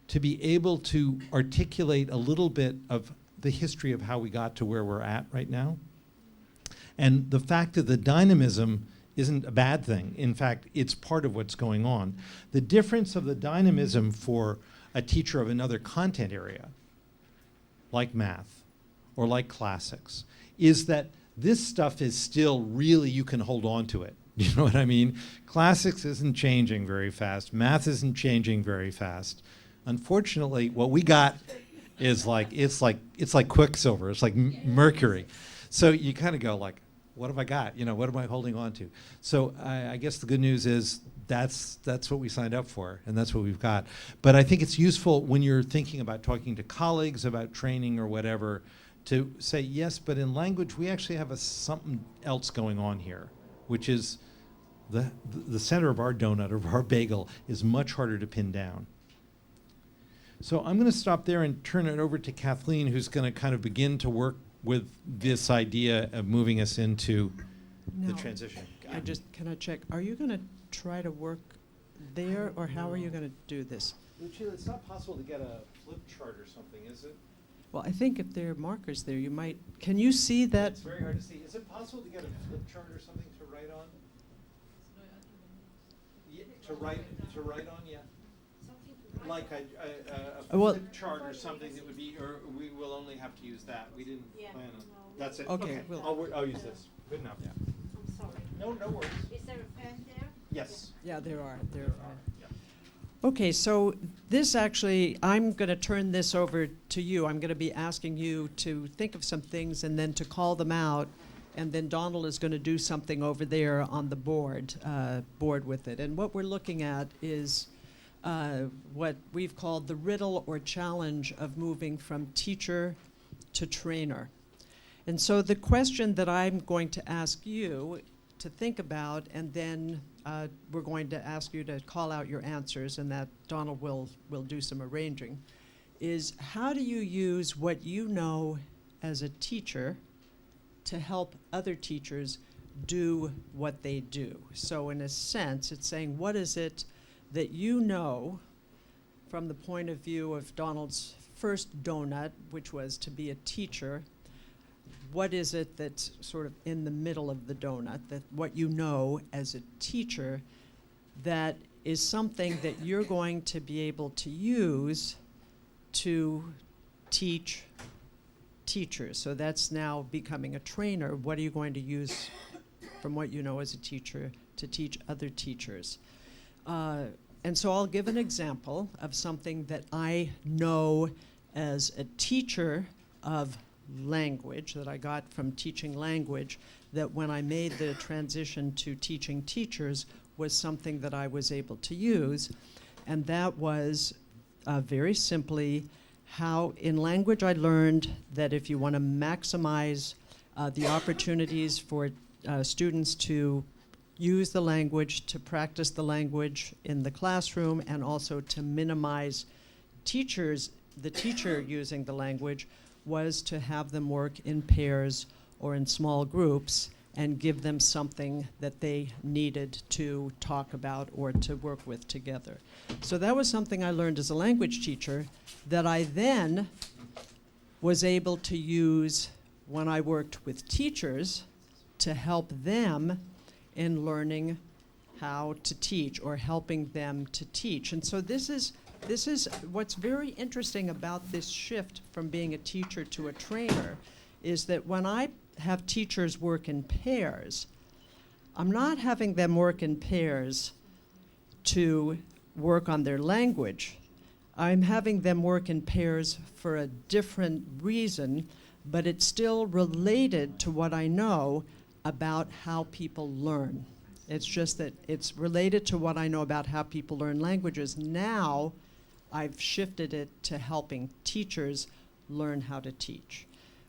to be able to articulate a little bit of the history of how we got to where we're at right now. And the fact that the dynamism isn't a bad thing. In fact, it's part of what's going on. The difference of the dynamism for a teacher of another content area, like math or like classics, is that this stuff is still really, you can hold on to it. You know what I mean? Classics isn't changing very fast. Math isn't changing very fast. Unfortunately, what we got is it's like quicksilver. It's like mercury. So you kind of go like, what have I got? You know, what am I holding on to? So I guess the good news is that's what we signed up for, and that's what we've got. But I think it's useful when you're thinking about talking to colleagues about training or whatever, to say, yes, but in language, we actually have something else going on here, which is the center of our donut, of our bagel, is much harder to pin down. So I'm going to stop there and turn it over to Kathleen, who's going to kind of begin to work with this idea of moving us into the transition. Can I check? Are you going to try to work there, or how are you going to do this? Lucilla, it's not possible to get a flip chart or something, is it? Well, I think if there are markers there, you might. Can you see that? It's very hard to see. Is it possible to get a flip chart or something to write on? Yeah, to write on, yeah. Like a flip chart or something that would be, or we will only have to use that. We didn't plan on. That's it. Okay. I'll use this. Good enough. Yeah. I'm sorry. No worries. Is there a pen there? Yes. Yeah, there are. Yeah. Okay, so this actually, I'm going to turn this over to you. I'm going to be asking you to think of some things and then to call them out, and then Donald is going to do something over there on the board with it. And what we're looking at is what we've called the riddle or challenge of moving from teacher to trainer. And so the question that I'm going to ask you to think about, and then we're going to ask you to call out your answers, and that Donald will do some arranging, is how do you use what you know as a teacher to help other teachers do what they do? So in a sense, it's saying, what is it that you know from the point of view of Donald's first donut, which was to be a teacher? What is it that's sort of in the middle of the donut, that what you know as a teacher that is something that you're going to be able to use to teach teachers? So that's now becoming a trainer. What are you going to use from what you know as a teacher to teach other teachers? And so I'll give an example of something that I know as a teacher of language that I got from teaching language that when I made the transition to teaching teachers was something that I was able to use. And that was very simply how in language I learned that if you want to maximize the opportunities for students to use the language, to practice the language in the classroom, and also to minimize the teacher using the language, was to have them work in pairs or in small groups and give them something that they needed to talk about or to work with together. So that was something I learned as a language teacher that I then was able to use when I worked with teachers to help them in learning how to teach or helping them to teach. And so this is what's very interesting about this shift from being a teacher to a trainer, is that when I have teachers work in pairs, I'm not having them work in pairs to work on their language. I'm having them work in pairs for a different reason, but it's still related to what I know about how people learn. It's just that it's related to what I know about how people learn languages. Now I've shifted it to helping teachers learn how to teach.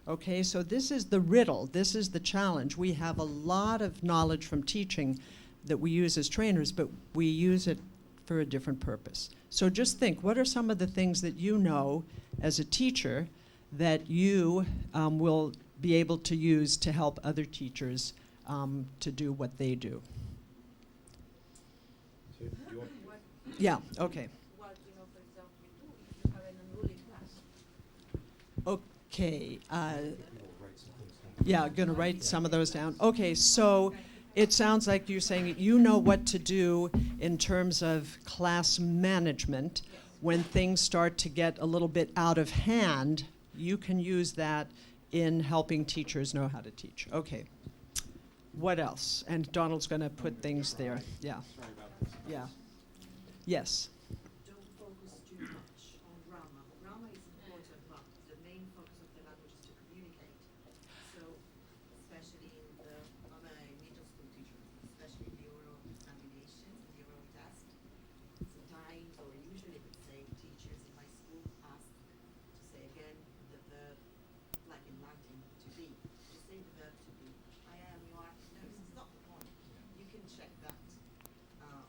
Okay, so this is the riddle, this is the challenge. We have a lot of knowledge from teaching that we use as trainers, but we use it for a different purpose. So just think, what are some of the things that you know as a teacher that you will be able to use to help other teachers to do what they do? So do you want Yeah, okay. What, for example, you do if you have an unruly class? Okay. Yeah, I'm going to write some of those down. Okay, so it sounds like you're saying you know what to do in terms of class management. When things start to get a little bit out of hand, you can use that in helping teachers know how to teach. Okay. What else? And Donald's going to put things there. Yeah. Sorry about this. Yeah. Yes. Don't focus too much on grammar. Grammar is important, but the main focus of the language is to communicate. So, especially in the, I'm a middle school teacher, especially in the oral examination, in the oral test. Sometimes, or usually, I would say, teachers in my school ask to say again the verb, like in Latin, to be. Just say the verb to be. I am, you are. No, this is not the point. You can check that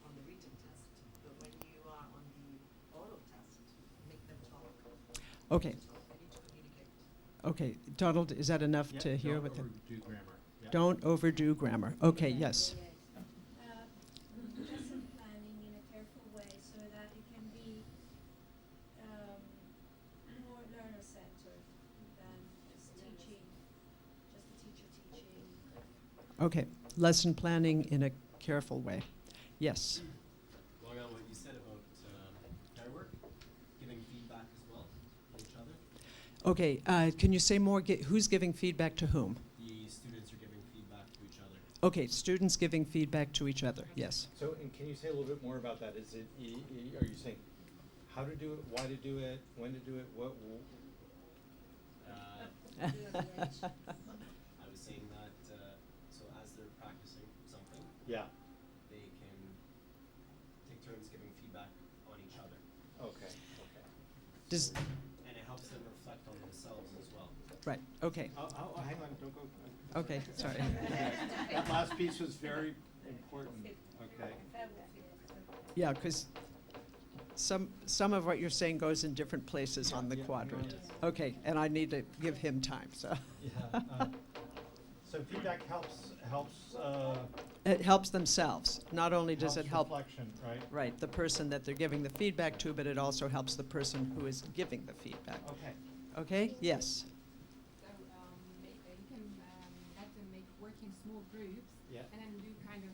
on the written test, but when you are on the oral test, make them talk. Okay. Talk. You need to communicate. Okay. Donald, is that enough to hear don't with him? overdo grammar. Yeah. Don't overdo grammar. Okay, yes. Lesson planning in a careful way so that it can be more learner-centered than just teaching, just the teacher teaching. Okay. Lesson planning in a careful way. Yes. Going on what you said about pair work, giving feedback as well to each other. Okay. Can you say more? Who's giving feedback to whom? The students are giving feedback to each other. Okay. Students giving feedback to each other. Yes. So, and can you say a little bit more about that? Is it, are you saying how to do it, why to do it, when to do it, what? I was saying that, so as they're practicing something, Yeah. they can take turns giving feedback on each other. Okay. Okay. Does And it helps them reflect on themselves as well. right. Okay. Oh, hang on, don't go. Okay. Sorry. That last piece was very important. Okay. Yeah, because some of what you're saying goes in different places on the Yeah, quadrant. no, Okay, and I need to give him time. So Yeah. So feedback helps. it helps themselves. Not only does it help reflection, right? right the person that they're giving the feedback to, but it also helps the person who is giving the feedback. Okay. Okay. Yes. So you can let them work in small groups Yeah. and then do kind of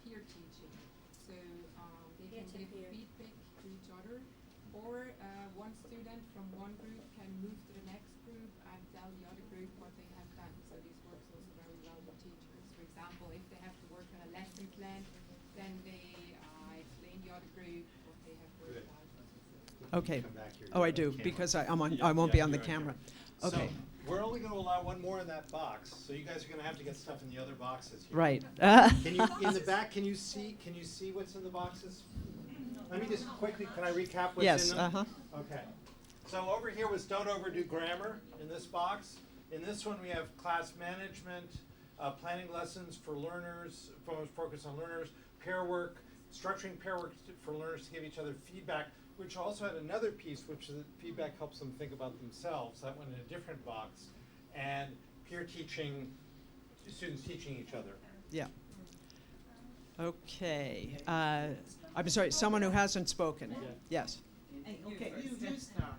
peer teaching. So they can give Peer-to-peer. feedback to each other, or one student from one group can move to the next group and tell the other group what they have done. So this works also very well with teachers. For example, if they have to work on a lesson plan, then they explain the other group what they have worked Good. on. Okay. Come back here. Oh, I You're do on camera. because I Yeah, won't be yeah, on the you're camera. camera. Okay. So We're only going to allow one more in that box, so you guys are going to have to get stuff in the other boxes here. Right. Can you, in the back, can you see what's in the boxes? Let me just quickly, can I recap what's Yes, in them? uh-huh. Okay. So over here was don't overdo grammar in this box. In this one we have class management, planning lessons for learners, focus on learners, pair work, structuring pair work for learners to give each other feedback, which also had another piece, which is that feedback helps them think about themselves. That went in a different box. And peer teaching, students teaching each other. Yeah. Okay. I'm sorry, someone who hasn't spoken. Yes. Okay, you start.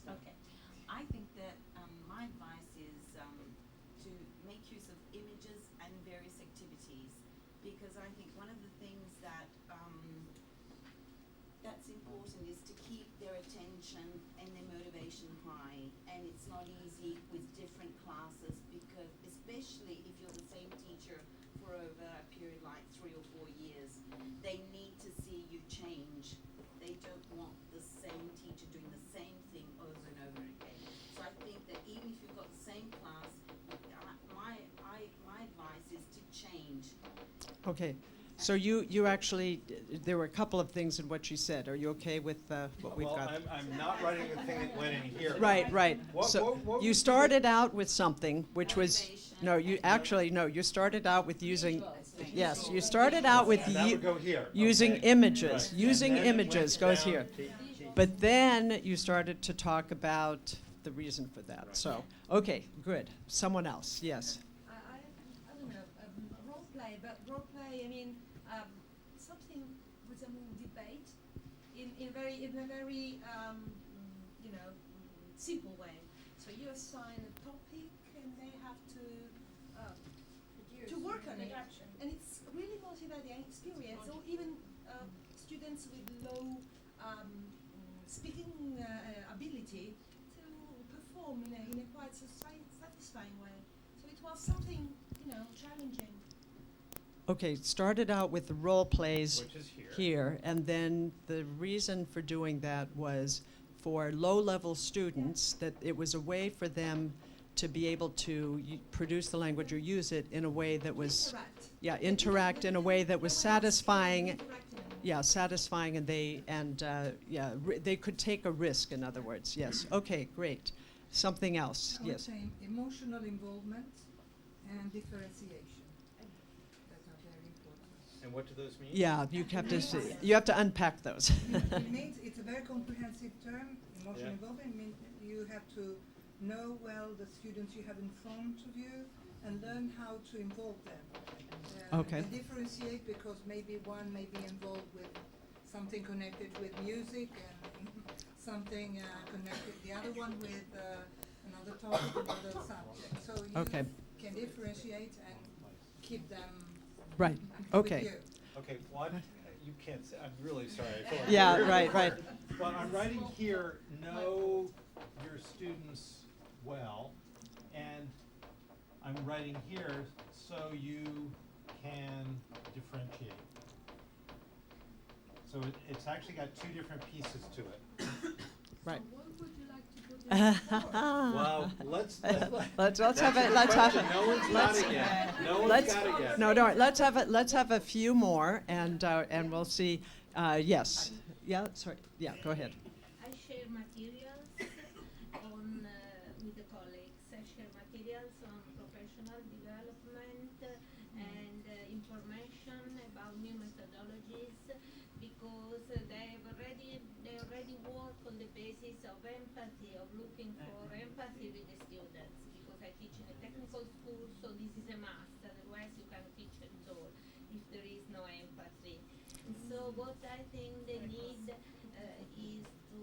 Okay. I think that my advice is to make use of images and various activities, because I think one of the things that that's important is to keep their attention and their motivation high, and it's not easy with different classes, because especially if you're the same teacher for over a period like 3 or 4 years, they need to see you change. They don't want the same teacher doing the same thing over and over again. So I think that even if you've got the same class, my advice is to change. Okay. So you actually, there were a couple of things in what you said. Are you okay with what we've got? Well, I'm not writing the thing that went in here. Right, right. What You was started out with something, which was, no, you started out with using, yes, you started out with and that would go here. using Okay. images. Right. Using And then it images went goes down here. to- But then you started to talk about the reason for that. Right. So, okay, good. Someone else, yes. I don't know, role play, but role play, I mean, something with a more debate in a very simple way. So you assign a topic and they have to work on it. And it's really motivating experience. Or even students with low speaking ability to perform in a quite satisfying way. So it was something, challenging. Okay, started out with the role plays Which is here. and then the reason for doing that was for low-level students, that it was a way for them to be able to produce the language or use it in a way that was, interact in a way that was satisfying. Yeah, satisfying, and they could take a risk. In other words, yes. Okay, great. Something else, I would yes. say emotional involvement and differentiation. That are very important. And what do those mean? Yeah, you have to unpack those. It means it's a very comprehensive term. Emotional Yeah. involvement means you have to know well the students you have in front of you and learn how to involve them. Okay. And differentiate, because maybe one may be involved with something connected with music and something connected, the other one with another topic, another subject. So you can differentiate and keep them Right. with Okay. you. Okay, what? You can't say, I'm really sorry. I feel like Yeah, we're- right. But I'm writing here, know your students well, and I'm writing here so you can differentiate. So it's actually got two different pieces to it. Right. What would you like to put in Well, let's Let's have it. Let's have it. No one's got it yet. No one's got it yet. No, don't. Let's have a few more, and we'll see. Yes. Yeah. Sorry. Yeah. Go ahead. I share materials on with the colleagues. I share materials on professional development and information about new methodologies, because they already work on the basis of empathy, of looking for empathy with the students. Because I teach in a technical school, so this is a must. Otherwise, you can't teach at all if there is no empathy. So what I think they need is to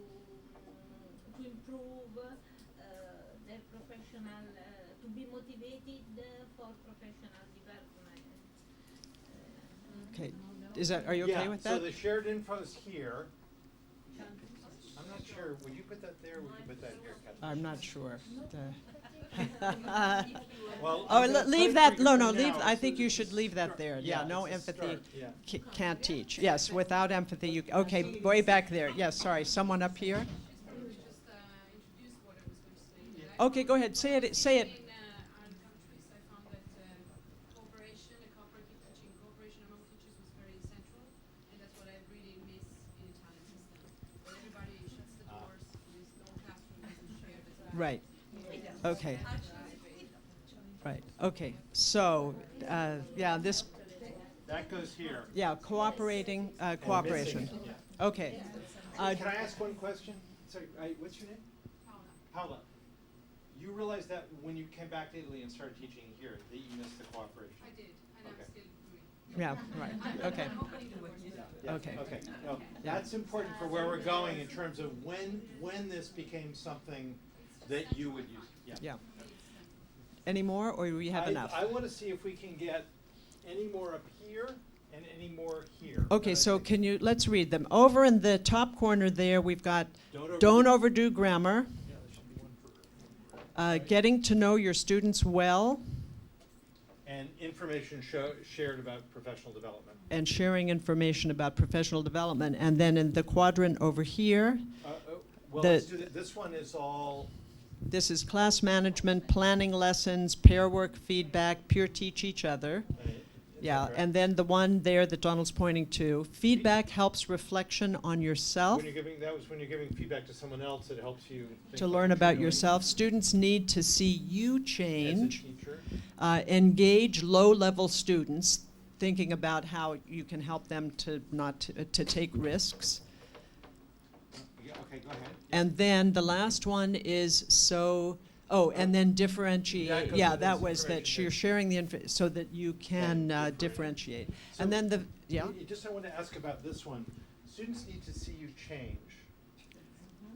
improve their professional, to be motivated for professional development. Okay. Are you okay with So that? the shared info's here. I'm not sure. Would you put that there? Or would you put that here, Kathleen? I'm not sure. Well, Oh, I'm gonna leave put that. it No, for no. now. Leave. I It's think a- you it's a should leave that start. there. Yeah. No it's a empathy. start, yeah. Can't teach. Yes. Without empathy, you. Okay. Way back there. Yes. Sorry. Someone up here. Just introduce what I was going to say. Okay, go ahead. Say it. Say it. In other countries, I found that cooperation, a cooperative teaching, cooperation among teachers was very central, and that's what I really miss in Italian system. When everybody shuts the doors, there's no classroom isn't shared as a Right. Okay. Actually, Right. Okay. So, yeah, this. That goes here. Yeah, cooperating, cooperation. missing, yeah. Okay. Can I ask one question? Sorry, what's your name? Paula. You realized that when you came back to Italy and started teaching here, that you missed the cooperation? I did, and Okay. I'm still doing. Yeah, right. Okay. I'm opening doors. Yeah, Okay. Okay. No, Yeah. that's important for where we're going in terms of when this became something that you would use. Yeah. Yeah. Any more, or we have enough? I want to see if we can get any more up here and any more here. Okay, so can you, let's read them. Over in the top corner there, we've got Don't don't overdo grammar, getting to know your students well, And information shared about professional development. and sharing information about professional development. And then in the quadrant over here, Well, The- let's do that. This one is all, this is class management, planning lessons, pair work feedback, peer teach each other. Yeah, correct? and then the one there that Donald's pointing to, feedback helps reflection on yourself. when you're giving, that was when you're giving feedback to someone else, it helps you think To about learn what about you're doing yourself. Students need to see you as a change. teacher. Engage low-level students, thinking about how you can help them to not to take risks. Yeah, okay, go ahead. And then the last one is and then differentiate. Yeah, it goes Yeah, with that this was that information. you're sharing the so that you can differentiate. So And then yeah, Just I want to ask about this one. Students need to see you change.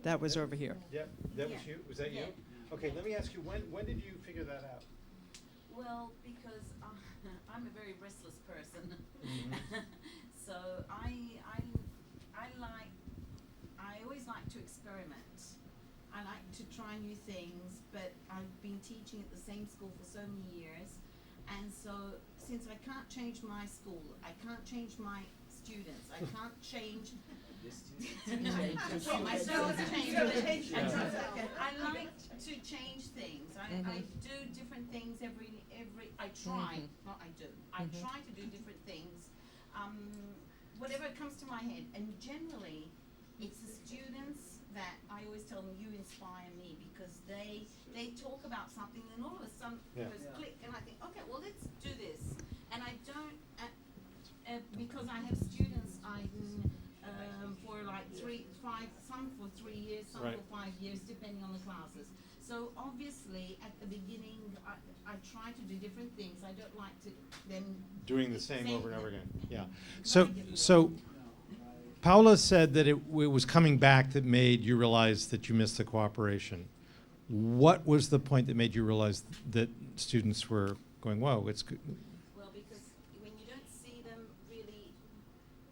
that was over here. Yep, that was you? Was that you? Okay, let me ask you, when did you figure that out? Well, because I'm a very restless person, Mhm. so I always like to experiment. I like to try new things, but I've been teaching at the same school for so many years, and so since I can't change my school, I can't change my students, I can't change. Myself change. I like to change things. I do different things every. I try, not I do. I try to do different things, whatever comes to my head. And generally, it's the students that I always tell them, you inspire me, because they talk about something and all of a sudden it goes click, and I think, okay, well, let's do this. And I don't because I have students for like 3, 5, some for 3 years, some Right. for 5 years, depending on the classes. So obviously, at the beginning, I try to do different things. I don't like to them Doing the same over and over thing. again, yeah. So Paula said that it was coming back that made you realize that you missed the cooperation. What was the point that made you realize that students were going, whoa, it's good? Well, because when you don't see them really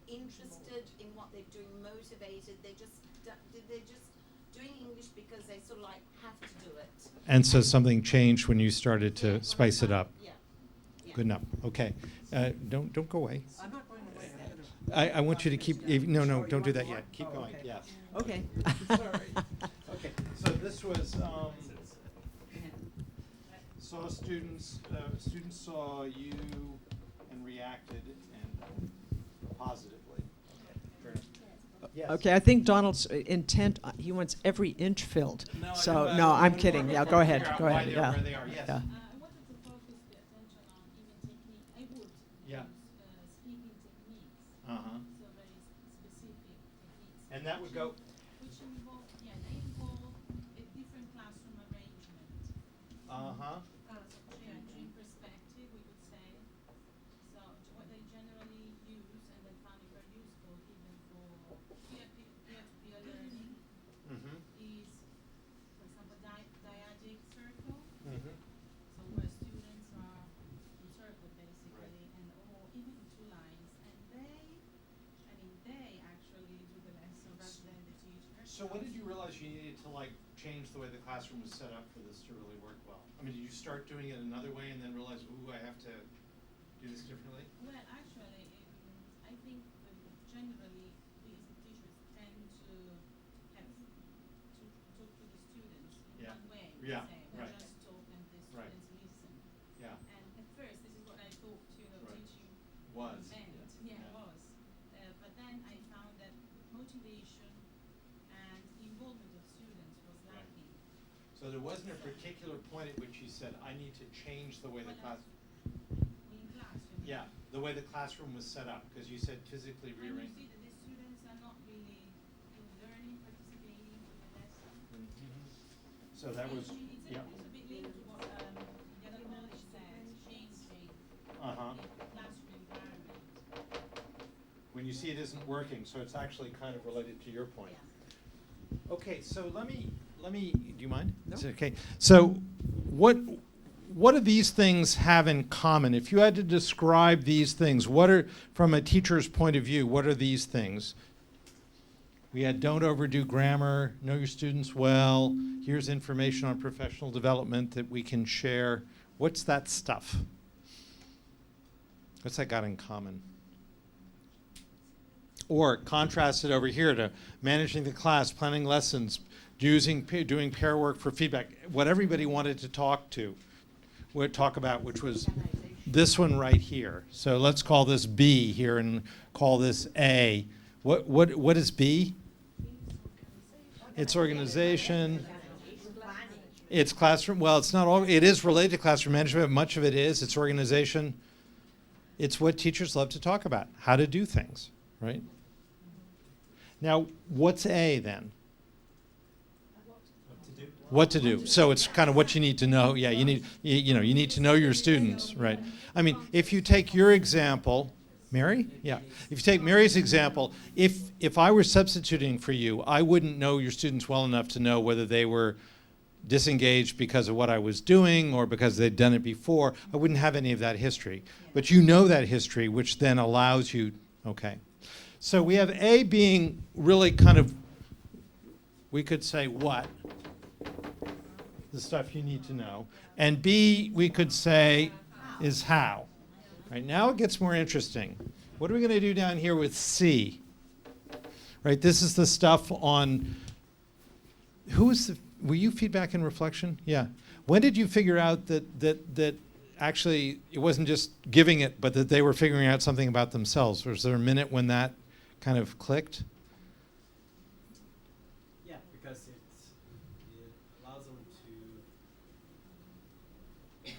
interested in what they're doing, motivated, they're just doing English because they sort of like have to do it. And so something changed when you started to spice it up. Yeah. Good enough, okay. Don't go away. I'm not going away. I want you to keep, no, don't do that yet. Keep going, Okay. yes. Okay. Okay, so this was, saw students saw you and reacted and positively. Okay, fair enough. Yes. Okay, I think Donald's intent, he wants every inch filled. So, no, I'm kidding. Yeah, go ahead, go ahead, Figure out yeah. why they are, yes. Yeah. I wanted to focus the attention on even technique. I would Yeah. use speaking techniques, Uh-huh. so very specific techniques. And that would go, Which involve, they involve a different classroom arrangement. uh-huh. So dream perspective, we would say. So what they generally use, and they found it very useful even for peer-to-peer learning, Mm-hmm. is, for example, dyadic circle. Mm-hmm. So where students are encircled basically, and or even two lines, and they actually do the lesson rather than the teacher. So when did you realize you needed to change the way the classroom was set up for this to really work well? I mean, did you start doing it another way and then realize, ooh, I have to do this differently? Well, actually, I think generally we as teachers tend to have to talk to the students in Yeah. one way. Yeah. Say. So there wasn't a particular point at which you said, I need to change the way the class. Yeah, the way the classroom was set up, because you said physically rearrange. And you see that the students are not really learning, participating in the lesson. So that was, yeah. It's a bit linked to what the other college said, changing Uh-huh. the classroom environment. When you see it isn't working, so it's actually kind of related to your point. Okay, so let me, do you mind? No. Is it okay? So what do these things have in common? If you had to describe these things, what are, from a teacher's point of view, what are these things? We had don't overdo grammar, know your students well, here's information on professional development that we can share. What's that stuff? What's that got in common? Or contrasted over here to managing the class, planning lessons, doing pair work for feedback, what everybody wanted to talk about, which was this one right here. So let's call this B here and call this A. What is B? It's organization. It's classroom. Well, it's not all. It is related to classroom management. Much of it is. It's organization. It's what teachers love to talk about, how to do things, right? Now, what's A then? What to do. So it's kind of what you need to know. Yeah, you need you need to know your students, right? I mean, if you take your example, Mary? Yeah. If you take Mary's example, if I were substituting for you, I wouldn't know your students well enough to know whether they were disengaged because of what I was doing or because they'd done it before. I wouldn't have any of that history. But you know that history, which then allows you, okay. So we have A being really kind of, we could say what? The stuff you need to know. And B, we could say, is how. Right, now it gets more interesting. What are we going to do down here with C? Right, this is the stuff on, were you feedback and reflection? Yeah. When did you figure out that actually it wasn't just giving it, but that they were figuring out something about themselves? Was there a minute when that kind of clicked? Yeah, because it allows them to,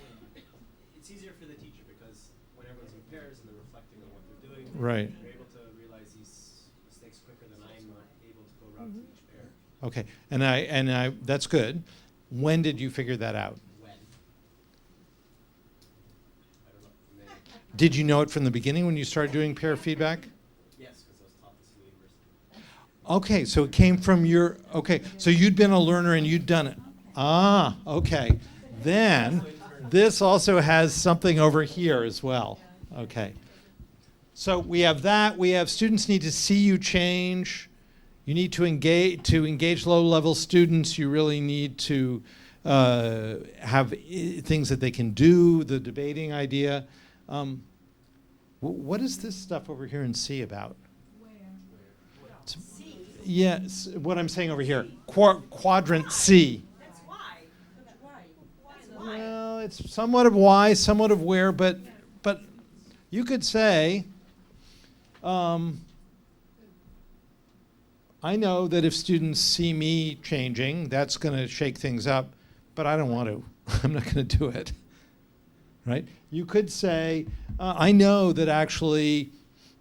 it's easier for the teacher because when everyone's in pairs and they're reflecting on what they're doing, Right. they're able to realize these mistakes quicker than I'm able to go around to each pair. Okay, and I that's good. When did you figure that out? When? I don't know. Did you know it from the beginning when you started doing pair feedback? Yes, because I was taught this in university. Okay, so it came from your, okay, so you'd been a learner and you'd done it. Ah, okay. Then this also has something over here as well. Okay. So we have that. We have students need to see you change. You need to engage low-level students. You really need to have things that they can do, the debating idea. What is this stuff over here in C about? Yes, what I'm saying over here, quadrant C. That's why. Well, it's somewhat of why, somewhat of where, but you could say, I know that if students see me changing, that's going to shake things up, but I don't want to. I'm not going to do it. Right? You could say, I know that actually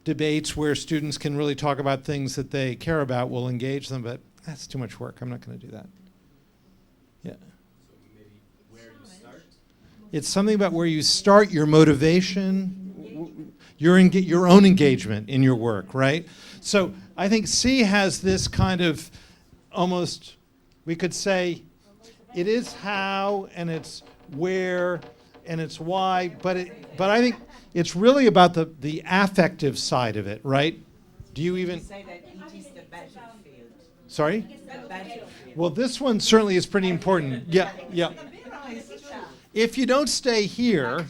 debates where students can really talk about things that they care about will engage them, but that's too much work. I'm not going to do that. Yeah. So maybe where you start? It's something about where you start, your motivation, your own engagement in your work, right? So I think C has this kind of almost, we could say, it is how and it's where and it's why, but I think it's really about the affective side of it, right? Do you even say that it is the battlefield? Sorry? The battlefield. Well, this one certainly is pretty important. Yeah, yeah. If you don't stay here,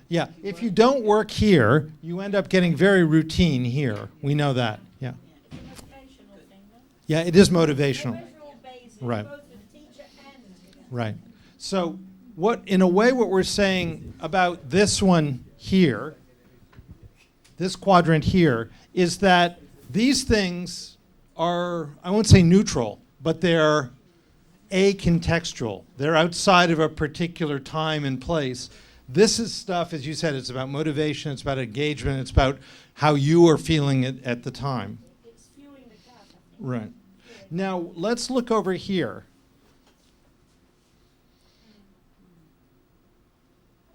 yeah, if you don't work here, you end up getting very routine here. We know that. Yeah. Yeah, it is motivational. Right. Right. So in a way what we're saying about this one here, this quadrant here, is that these things are, I won't say neutral, but they're acontextual. They're outside of a particular time and place. This is stuff, as you said, it's about motivation, it's about engagement, it's about how you are feeling it at the time. It's fueling the class, I think. Right. Now, let's look over here.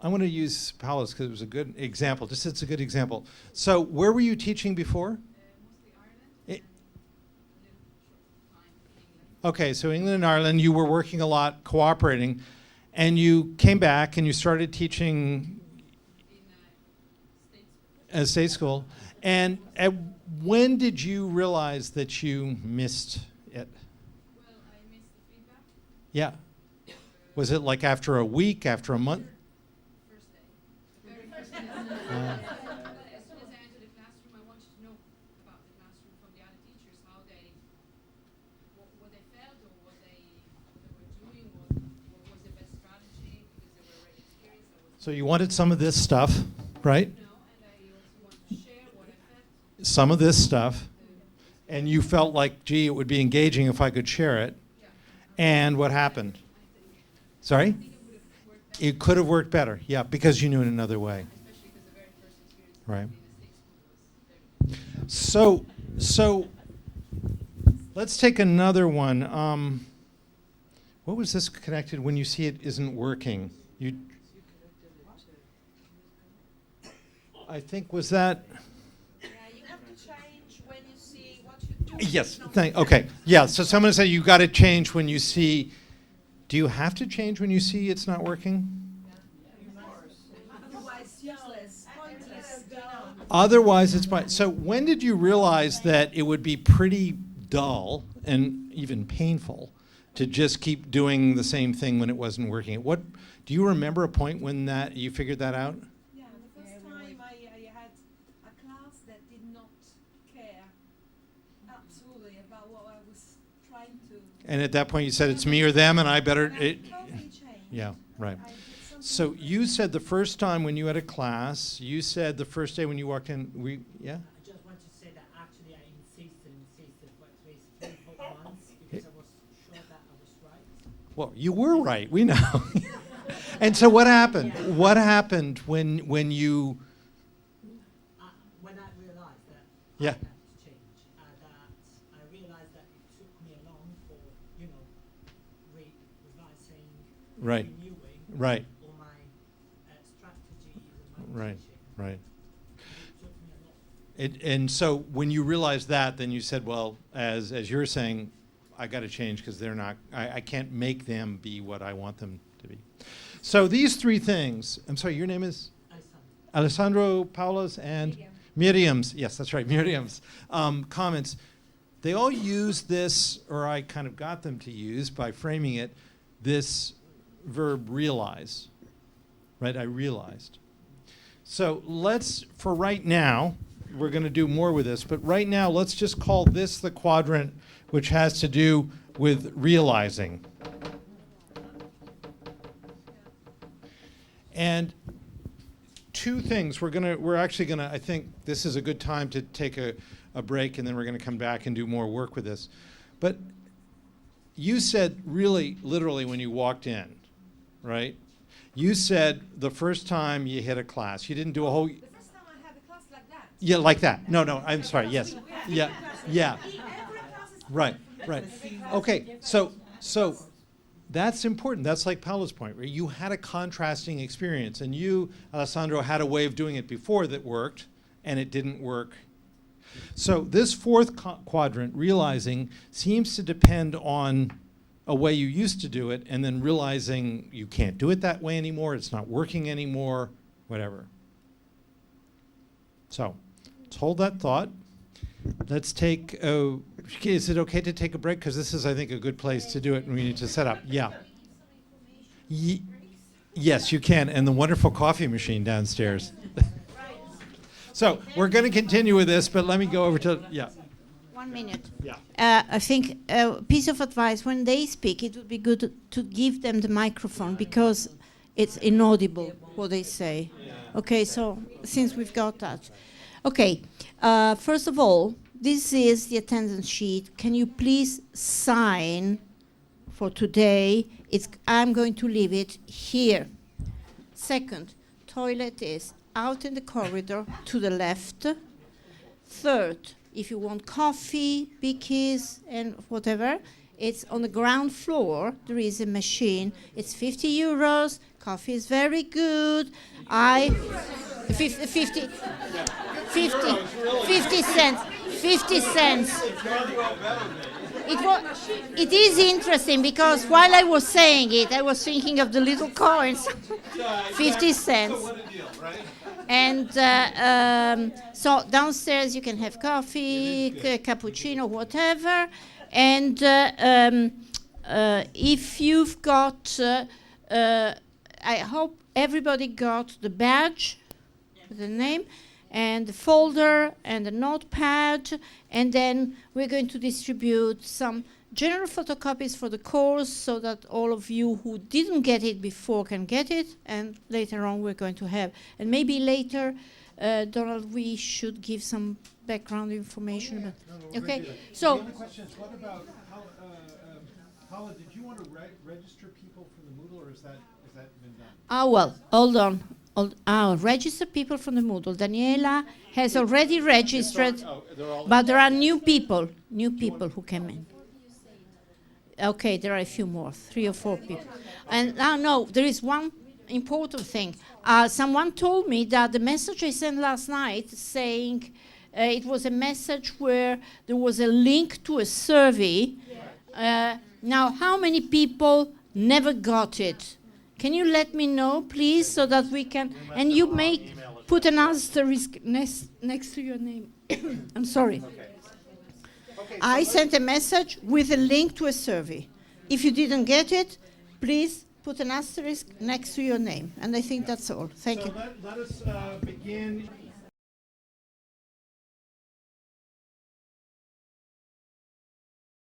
I want to use Paula's because it was a good example. Just it's a good example. So where were you teaching before? Okay, so England and Ireland, you were working a lot, cooperating, and you came back and you started teaching at a state school. And when did you realize that you missed it? Well, I missed the feedback. Yeah. Was it like after a week, after a month? First day. The very first day. As soon as I entered the classroom, I wanted to know about the classroom from the other teachers, how they, what they felt, or what they were doing, what was the best strategy, because they were already experienced. So you wanted some of this stuff, right? No, and I also wanted to share what I felt. Some of this stuff, and you felt like, gee, it would be engaging if I could share it. And what happened? Sorry? It could have worked better, yeah, because you knew in another way. Right. So let's take another one. What was this connected when you see it isn't working? I think was that. You have to change when you see what you do. Yes. Okay. Yeah. So someone said you got to change when you see. Do you have to change when you see it's not working? Otherwise, useless, pointless. Otherwise, it's fine. So when did you realize that it would be pretty dull and even painful to just keep doing the same thing when it wasn't working? What do you remember a point when that you figured that out? Yeah, the first time I had a class that did not care absolutely about what I was trying to. And at that point, you said it's me or them, and I better. Totally changed. Yeah, right. So you said the first time when you had a class, you said the first day when you walked in, yeah? I just want to say that actually I insisted for at least 3-4 months because I was sure that I was right. Well, you were right. We know. And so what happened? What happened when you? When I realized that Yeah. I had to change, that I realized that it took me along for, revising, Right. renewing Right. all my strategies and my Right. teaching. Right. It took me a lot. And so when you realized that, then you said, well, as you're saying, I got to change because they're not. I can't make them be what I want them to be. So these three things. I'm sorry. Your name is Alessandro, Paula's, and Miriam's. Yes, that's right. Miriam's comments. They all use this, or I kind of got them to use by framing it, this verb realize. Right? I realized. So let's, for right now, we're going to do more with this, but right now let's just call this the quadrant which has to do with realizing. And two things. We're actually gonna, I think this is a good time to take a break, and then we're gonna come back and do more work with this. But you said really, literally when you walked in, right? You said the first time you hit a class, you didn't do a whole. The first time I had a class like that. Yeah, like that. No, I'm sorry. Yes. Yeah. Every class is Right. Okay. So that's important. That's like Paula's point, right? You had a contrasting experience, and you, Alessandro, had a way of doing it before that worked, and it didn't work. So this fourth quadrant, realizing, seems to depend on a way you used to do it, and then realizing you can't do it that way anymore, it's not working anymore, whatever. So let's hold that thought. Let's take, is it okay to take a break? Because this is, I think, a good place to do it, and we need to set up. Yeah. Yes, you can, and the wonderful coffee machine downstairs. So we're going to continue with this, but let me go over to, yeah. 1 minute. Yeah. I think a piece of advice, when they speak, it would be good to give them the microphone because it's inaudible what they say. Okay, so since we've got that. Okay, first of all, this is the attendance sheet. Can you please sign for today. I'm going to leave it here. Second, toilet is out in the corridor to the left. Third, if you want coffee, bickies, and whatever, it's on the ground floor. There is a machine. It's 50 euros. Coffee is very good. 50 cents. 50 cents. It is interesting because while I was saying it, I was thinking of the little coins. 50 cents. And so downstairs you can have coffee, cappuccino, whatever. And if you've got, I hope everybody got the badge with the name, and the folder, and the notepad, and then we're going to distribute some general photocopies for the course so that all of you who didn't get it before can get it, and later on we're going to have, and maybe later, Donald, we should give some background information. No, okay, so the only question is, what about, Paula, did you want to register people for the Moodle, or has that been done? Well, hold on. Register people from the Moodle. Daniela has already registered, but there are new people who came in. Okay, there are a few more, 3 or 4 people. And no, there is one important thing. Someone told me that the message I sent last night saying it was a message where there was a link to a survey. Now, how many people never got it? Can you let me know, please, so that we can... And you may put an asterisk next to your name. I'm sorry. I sent a message with a link to a survey. If you didn't get it, please put an asterisk next to your name. And I think that's all. Thank you. Let us begin.